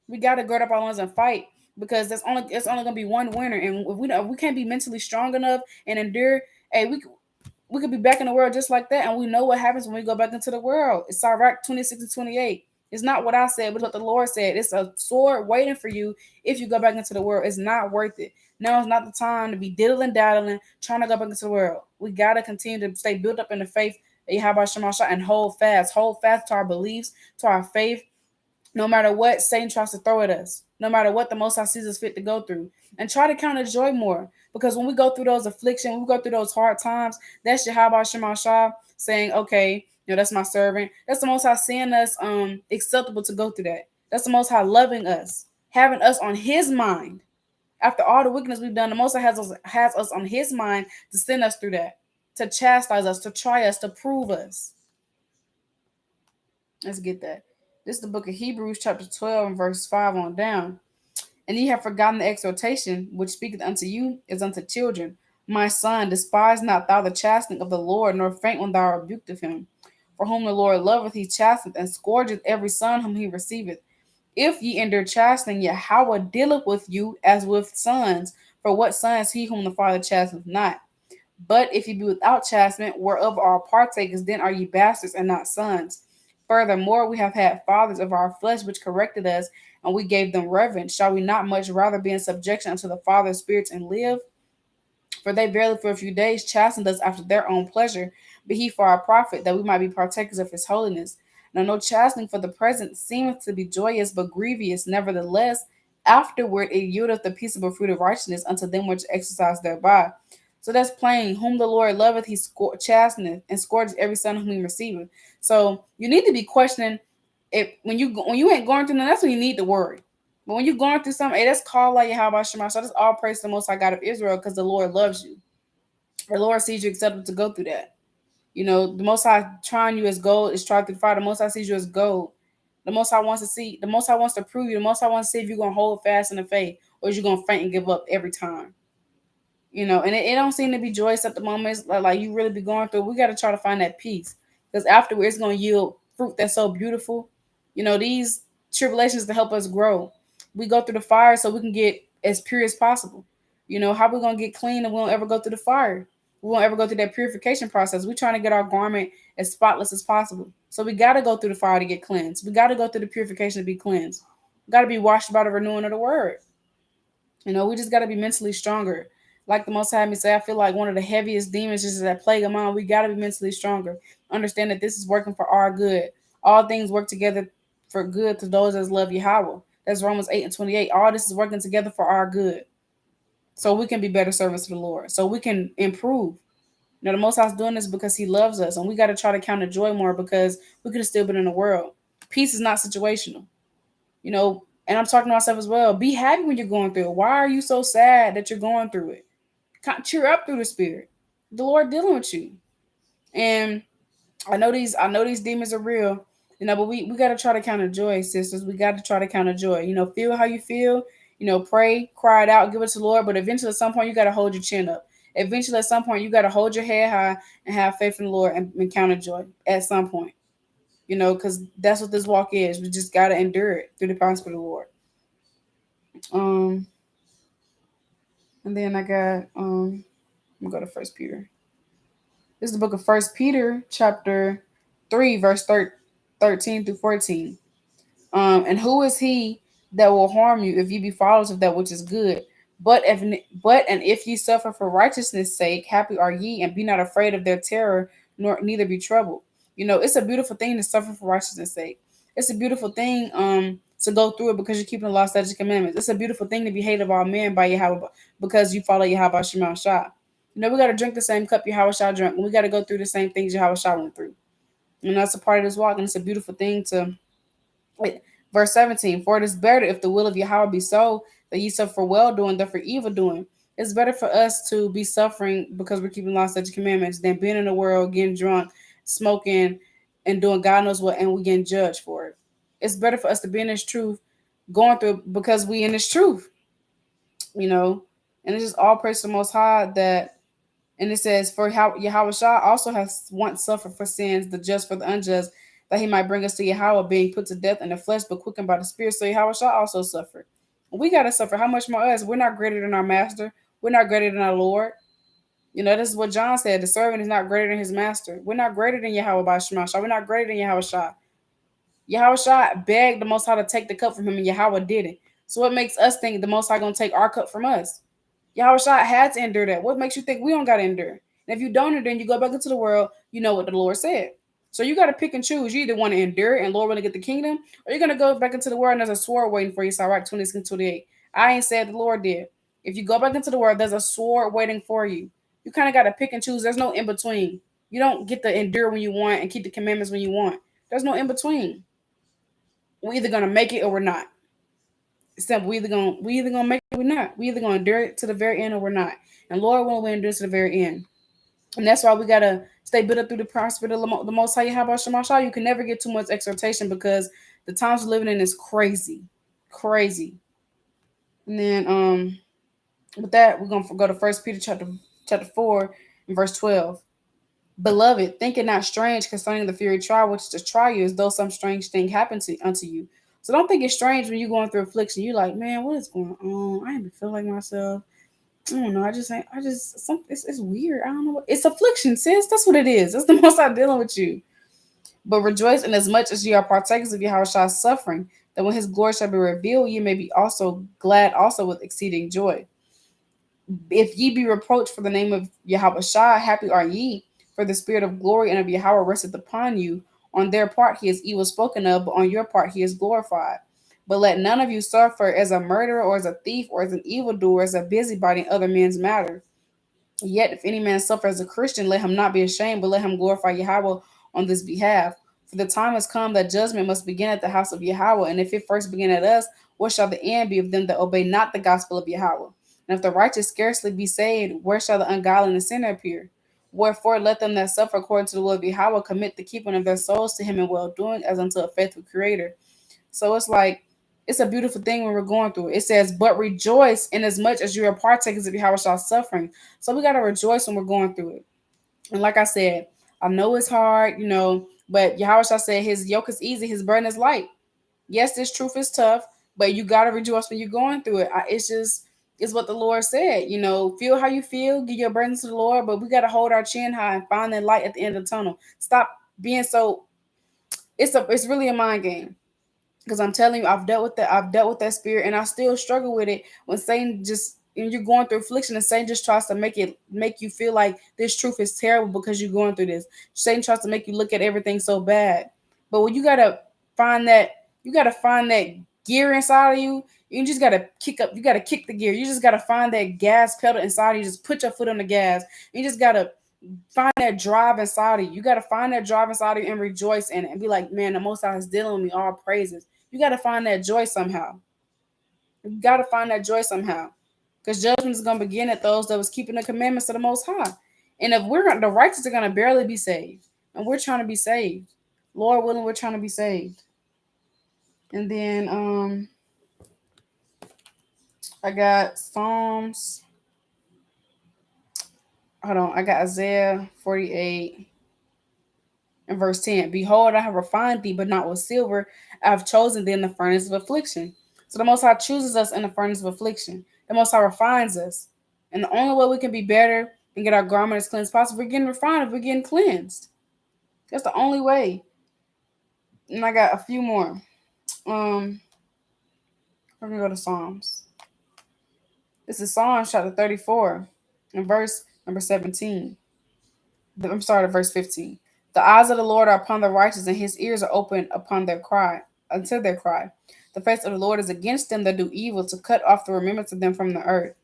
We got to gird up our loins and fight, because it's only gonna be one winner, and if we can't be mentally strong enough and endure, hey, we could be back in the world just like that, and we know what happens when we go back into the world. It's Sirach 26 and 28. It's not what I said, but what the Lord said. It's a sword waiting for you if you go back into the world. It's not worth it. Now is not the time to be diddling daddling, trying to go back into the world. We gotta continue to stay built up in the faith that Yahawah Bahasham Yahawashi and hold fast to our beliefs, to our faith, no matter what Satan tries to throw at us, no matter what the Most High sees us fit to go through, and try to count joy more. Because when we go through those afflictions, when we go through those hard times, that's Yahawah Bahasham Yahawashi saying, okay, that's my servant. That's the Most High seeing us acceptable to go through that. That's the Most High loving us, having us on His mind. After all the wickedness we've done, the Most High has us on His mind to send us through that, to chastise us, to try us, to prove us. Let's get that. This is the book of Hebrews, chapter 12, and verse 5 on down. And ye have forgotten the exhortation which speaketh unto you is unto children. My son, despise not thou the chastening of the Lord, nor faint when thou art rebuked of him. For whom the Lord loveth, he chasteneth, and scourgeth every son whom he receiveth. If ye endure chastening, Yahweh dealeth with you as with sons. For what son is he whom the Father chasteneth not? But if ye be without chastisement, whereof are partakers, then are ye bastards and not sons. Furthermore, we have had fathers of our flesh which corrected us, and we gave them reverence. Shall we not much rather be in subjection unto the Father of spirits and live? For they barely for a few days chastened us after their own pleasure, but he for our profit, that we might be partakers of his holiness. Now no chastening for the present seemeth to be joyous, but grievous. Nevertheless, afterward it yieldeth the peaceable fruit of righteousness unto them which exercise thereby. So that's plain. Whom the Lord loveth, he chasteneth, and scourges every son whom he receiveth. So you need to be questioning it when you ain't going through nothing. That's when you need to worry. But when you're going through something, hey, that's called like Yahawah Bahasham Yahawashi. That's all praise to the Most High God of Israel, because the Lord loves you. The Lord sees you acceptable to go through that. The Most High trying you as gold is tried through fire. The Most High sees you as gold. The Most High wants to see. The Most High wants to prove you. The Most High wants to see if you're gonna hold fast in the faith, or is you gonna faint and give up every time. And it don't seem to be joyous at the moment. It's like you really be going through. We got to try to find that peace, because afterwards it's going to yield fruit that's so beautiful. These tribulations to help us grow. We go through the fire so we can get as pure as possible. How we going to get clean and we won't ever go through the fire? We won't ever go through that purification process. We're trying to get our garment as spotless as possible. So we got to go through the fire to get cleansed. We got to go through the purification to be cleansed. We got to be washed by the renewing of the word. We just got to be mentally stronger. Like the Most High had me say, I feel like one of the heaviest demons is that plague of mine. We got to be mentally stronger. Understand that this is working for our good. All things work together for good to those that love Yahawah. That's Romans 8 and 28. All this is working together for our good. So we can be better servants to the Lord. So we can improve. The Most High is doing this because he loves us. And we got to try to count the joy more, because we could have still been in the world. Peace is not situational. And I'm talking to myself as well. Be happy when you're going through it. Why are you so sad that you're going through it? Cheer up through the spirit. The Lord dealing with you. And I know these demons are real, but we gotta try to count the joy, sisters. We gotta try to count the joy. Feel how you feel, pray, cry it out, give it to the Lord. But eventually at some point you gotta hold your chin up. Eventually at some point you gotta hold your head high and have faith in the Lord and count the joy at some point. Because that's what this walk is. We just gotta endure it through the power of the Lord. Um, and then I got I'm gonna go to First Peter. This is the book of First Peter, chapter 3, verse 13 through 14. And who is he that will harm you if you be followers of that which is good? But if ye suffer for righteousness' sake, happy are ye, and be not afraid of their terror, nor neither be troubled. It's a beautiful thing to suffer for righteousness' sake. It's a beautiful thing to go through it because you're keeping the law, statutes, and commandments. It's a beautiful thing to be hated of all men by Yahawah because you follow Yahawah Bahasham Yahawashi. We got to drink the same cup Yahawah drank, and we got to go through the same things Yahawah went through. And that's a part of this walk, and it's a beautiful thing to. Wait, verse 17, for it is better if the will of Yahweh be so, that ye suffer for well doing than for evil doing. It's better for us to be suffering because we're keeping law, statutes, commandments than being in the world, getting drunk, smoking, and doing God knows what, and we getting judged for it. It's better for us to be in this truth, going through it because we in this truth, you know. And it's just all praise to the Most High that. And it says, for Yahweh Shah also has once suffered for sins, the just for the unjust, that he might bring us to Yahweh, being put to death in the flesh, but quickened by the Spirit. So Yahweh Shah also suffered. We got to suffer. How much more us? We're not greater than our master. We're not greater than our Lord. You know, this is what John said. The servant is not greater than his master. We're not greater than Yahawah Bahasham Yahawashi. We're not greater than Yahweh Shah. Yahweh Shah begged the Most High to take the cup from him, and Yahweh didn't. So what makes us think the Most High going to take our cup from us? Yahweh Shah had to endure that. What makes you think we don't got to endure? And if you don't endure, then you go back into the world, you know what the Lord said. So you got to pick and choose. You either want to endure and Lord want to get the kingdom, or you're going to go back into the world and there's a sword waiting for you. Sirach 26 and 28. I ain't said the Lord did. If you go back into the world, there's a sword waiting for you. You kind of got to pick and choose. There's no in between. You don't get to endure when you want and keep the commandments when you want. There's no in between. We're either going to make it or we're not. It's simple. We either gonna make it or we're not. We either gonna endure it to the very end or we're not. And Lord will endure to the very end. And that's why we gotta stay built up through the prosperity of the Most High Yahawah Bahasham Yahawashi. You can never get too much exhortation because the times we're living in is crazy, crazy. And then with that we're gonna go to First Peter chapter 4 and verse 12. Beloved, think it not strange concerning the fiery trial which is to try you, as though some strange thing happened unto you. So don't think it's strange when you're going through affliction. You're like, man, what is going on? I ain't feel like myself. I don't know. I just something. It's weird. I don't know. It's affliction, sis. That's what it is. That's the most I'm dealing with you. But rejoice in as much as ye are partakers of Yahweh's suffering, that when his glory shall be revealed, ye may be also glad also with exceeding joy. If ye be reproached for the name of Yahweh Shah, happy are ye, for the spirit of glory and of Yahweh resteth upon you. On their part he is evil spoken of, but on your part he is glorified. But let none of you suffer as a murderer or as a thief or as an evildoer, as a busybody in other men's matters. Yet if any man suffer as a Christian, let him not be ashamed, but let him glorify Yahweh on this behalf. For the time has come that judgment must begin at the house of Yahweh, and if it first begin at us, what shall the end be of them that obey not the gospel of Yahweh? And if the righteous scarcely be saved, where shall the ungodly and the sinner appear? Wherefore let them that suffer according to the will of Yahweh commit the keeping of their souls to him in well doing as unto a faithful creator. So it's like it's a beautiful thing when we're going through it. It says, but rejoice in as much as you are partakers of Yahweh's suffering. So we gotta rejoice when we're going through it. And like I said, I know it's hard, but Yahweh said his yoke is easy, his burden is light. Yes, this truth is tough, but you gotta rejoice when you're going through it. It's what the Lord said. Feel how you feel, give your burdens to the Lord, but we gotta hold our chin high and find that light at the end of the tunnel. Stop being so. It's really a mind game. Because I'm telling you, I've dealt with that spirit, and I still struggle with it when Satan just when you're going through affliction, and Satan just tries to make you feel like this truth is terrible because you're going through this. Satan tries to make you look at everything so bad. But when find that you gotta find that gear inside of you. You just gotta kick up. You gotta kick the gear. You just gotta find that gas pedal inside of you. Just put your foot on the gas. You just gotta find that drive inside of you. You got to find that drive inside of you and rejoice in it and be like, man, the Most High is dealing with me. All praises. You got to find that joy somehow. You got to find that joy somehow, because judgment is going to begin at those that was keeping the commandments of the Most High. And if the righteous are going to barely be saved, and we're trying to be saved, Lord willing, we're trying to be saved. And then I got Psalms. Hold on, I got Isaiah 48 and verse 10. Behold, I have refined thee, but not with silver. I have chosen thee in the furnace of affliction. So the Most High chooses us in the furnace of affliction. The Most High refines us. And the only way we can be better and get our garment as clean as possible, if we're getting refined, if we're getting cleansed. That's the only way. And I got a few more. We're going to go to Psalms. This is Psalms chapter 34 and verse number 17. I'm sorry, verse 15. The eyes of the Lord are upon the righteous, and his ears are open upon their cry, unto their cry. The face of the Lord is against them that do evil, to cut off the remembrance of them from the earth.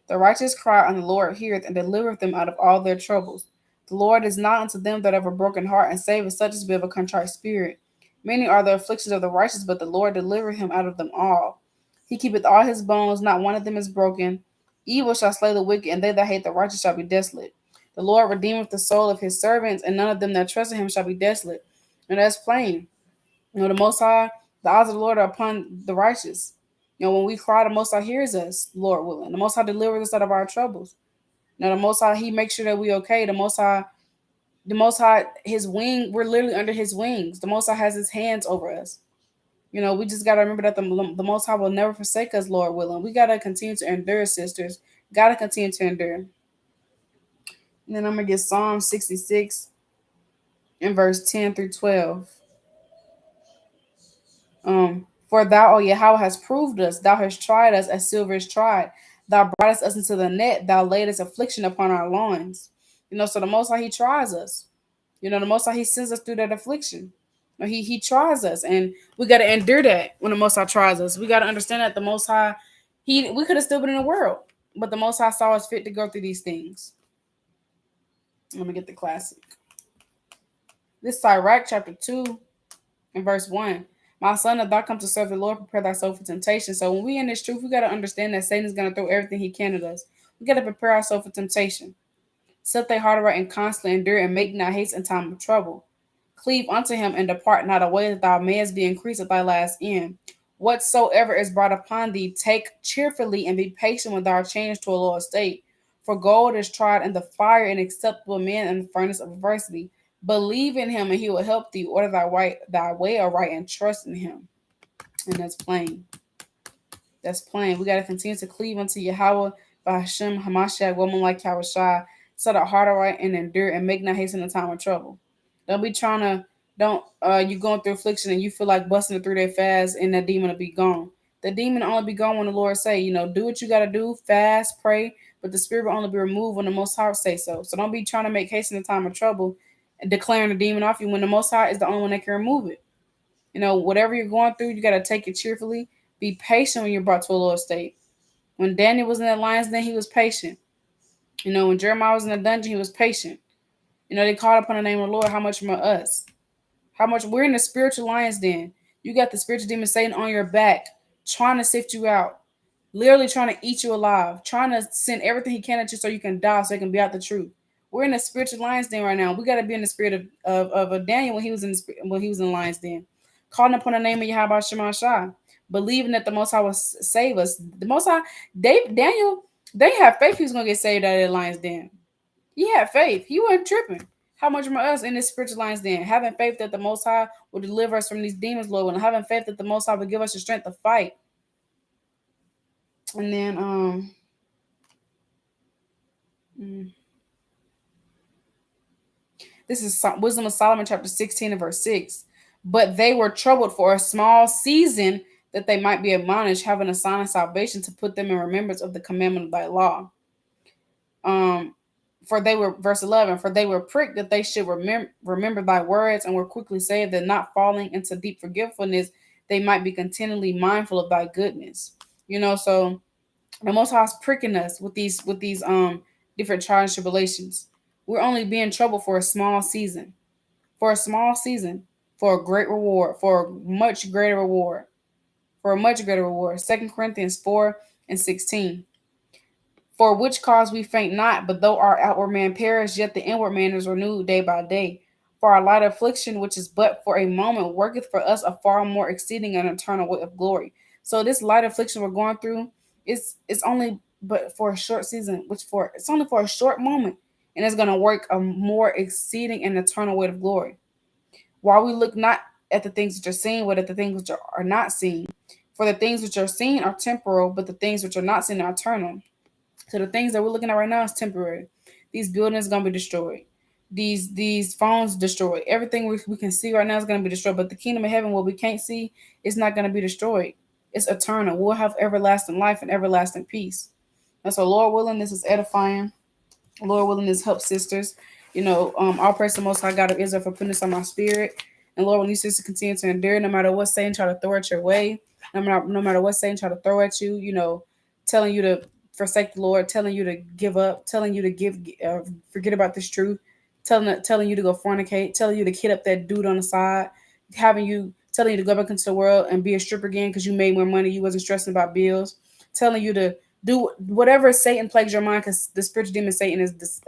The righteous cry, and the Lord heareth and delivereth them out of all their troubles. The Lord is not unto them that have a broken heart, and saveth such as be of a contrite spirit. Many are the afflictions of the righteous, but the Lord delivereth him out of them all. He keepeth all his bones, not one of them is broken. Evil shall slay the wicked, and they that hate the righteous shall be desolate. The Lord redeemeth the soul of his servants, and none of them that trust in him shall be desolate. And that's plain. The Most High, the eyes of the Lord are upon the righteous. When we cry, the Most High hears us, Lord willing. The Most High delivers us out of our troubles. The Most High, He makes sure that we okay. The Most High, His wing, we're literally under His wings. The Most High has His hands over us. We just got to remember that the Most High will never forsake us, Lord willing. We got to continue to endure, sisters. Got to continue to endure. And then I'm going to get Psalm 66 and verse 10 through 12. For thou, O Yahweh, hast proved us. Thou hast tried us as silver is tried. Thou broughtest us into the net. Thou laidest affliction upon our loins. So the Most High, He tries us. The Most High, He sends us through that affliction. He tries us, and we got to endure that when the Most High tries us. We got to understand that the Most High, we could have still been in the world, but the Most High saw us fit to go through these things. Let me get the classic. This is Sirach chapter 2 and verse 1. My son, if thou come to serve the Lord, prepare thyself for temptation. So when we in this truth, we got to understand that Satan's going to throw everything he can at us. We got to prepare ourselves for temptation. Set thy heart right and constantly endure, and make not haste in time of trouble. Cleave unto him and depart not away, that thou mayest be increased at thy last end. Whatsoever is brought upon thee, take cheerfully, and be patient when thou art changed to a lower state. For gold is tried in the fire, and acceptable men in the furnace of adversity. Believe in him, and he will help thee. Order thy way aright, and trust in him. And that's plain. That's plain. We got to continue to cleave unto Yahawah Bahasham Yahawashi, woman like Yahawashi. Set our heart aright and endure, and make not haste in the time of trouble. Don't be trying to, you going through affliction and you feel like busting it through that fast, and that demon will be gone. The demon will only be gone when the Lord say, do what you got to do, fast, pray, but the spirit will only be removed when the Most High say so. So don't be trying to make haste in the time of trouble and declaring the demon off you when the Most High is the only one that can remove it. Whatever you're going through, you got to take it cheerfully. Be patient when you're brought to a lower state. When Daniel was in the lion's den, he was patient. When Jeremiah was in the dungeon, he was patient. They called upon the name of the Lord. How much more us? How much we're in the spiritual lion's den. You got the spiritual demon Satan on your back, trying to sift you out, literally trying to eat you alive, trying to send everything he can at you so you can die, so he can be out the truth. We're in the spiritual lion's den right now. We got to be in the spirit of Daniel when he was in the lion's den, calling upon the name of Yahawah Bahasham Yahawashi, believing that the Most High will save us. The Most High, Daniel, they had faith he was gonna get saved out of the lion's den. He had faith. He wasn't tripping. How much more us in this spiritual lion's den? Having faith that the Most High will deliver us from these demons, Lord, and having faith that the Most High will give us the strength to fight. And then, this is Wisdom of Solomon, chapter 16 and verse 6. But they were troubled for a small season, that they might be admonished, having a sign of salvation to put them in remembrance of the commandment of thy law. For they were, verse 11, for they were pricked that they should remember thy words, and were quickly saved, that not falling into deep forgetfulness, they might be continually mindful of thy goodness. So the Most High is pricking us with these different trials and tribulations. We're only being troubled for a small season, for a great reward, for a much greater reward, 2 Corinthians 4 and 16. For which cause we faint not, but though our outward man perish, yet the inward man is renewed day by day. For our light affliction, which is but for a moment, worketh for us a far more exceeding and eternal weight of glory. So this light affliction we're going through is only but for a short season, it's only for a short moment, and it's going to work a more exceeding and eternal weight of glory. While we look not at the things which are seen, but at the things which are not seen. For the things which are seen are temporal, but the things which are not seen are eternal. So the things that we're looking at right now is temporary. These buildings are gonna be destroyed. These phones destroyed. Everything we can see right now is gonna be destroyed. But the kingdom of heaven, what we can't see, is not gonna be destroyed. It's eternal. We'll have everlasting life and everlasting peace. And so, Lord willing, this is edifying. Lord willing, this helps sisters. All praise to the Most High God of Israel for putting this on my spirit. And Lord, when you sisters continue to endure, no matter what Satan try to throw at your way, no matter what Satan try to throw at you, telling you to forsake the Lord, telling you to give up, telling you to forget about this truth, telling you to go fornicate, telling you to hit up that dude on the side, having you telling you to go back into the world and be a stripper again because you made more money, you wasn't stressing about bills, telling you to do whatever Satan plagues your mind because the spiritual demon Satan is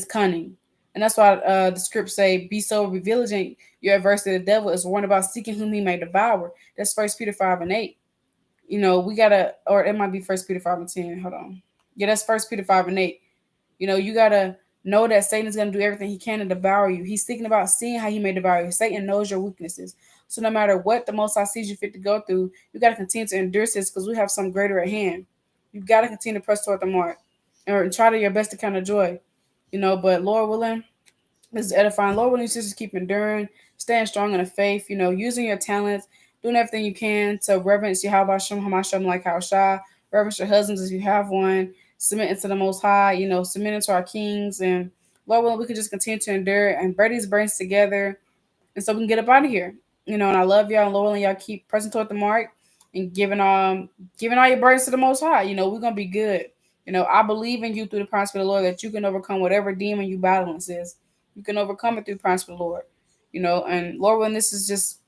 cunning. And that's why the scripts say, "Be sober, be vigilant. Your adversary, the devil, is warned about seeking whom he may devour." That's First Peter 5:8. We gotta, or it might be First Peter 5:10. Hold on, yeah, that's First Peter 5:8. You gotta know that Satan is gonna do everything he can to devour you. He's thinking about seeing how he may devour you. Satan knows your weaknesses, so no matter what the Most High sees you fit to go through, you gotta continue to endure this because we have some greater at hand. You gotta continue to press toward the mark, or try to your best to count of joy. But Lord willing, this is edifying. Lord willing, you just keep enduring, staying strong in the faith, using your talents, doing everything you can to reverence Yahawah Bahasham Yahawashi like Yahawashi, reverence your husbands if you have one, submitting to the Most High, submitting to our kings. And Lord willing, we can just continue to endure and bear these brains together and so we can get up out of here. And I love y'all, and Lord willing, y'all keep pressing toward the mark and giving all your burdens to the Most High. We're gonna be good. I believe in you through the promise of the Lord that you can overcome whatever demon you battling is. You can overcome it through the promise of the Lord. And Lord willing, this is just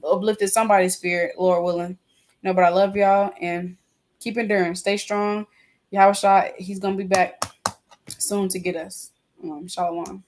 uplifted somebody's spirit, Lord willing. But I love y'all and keep enduring, stay strong. Yahweh Shai, he's gonna be back soon to get us. Shalom.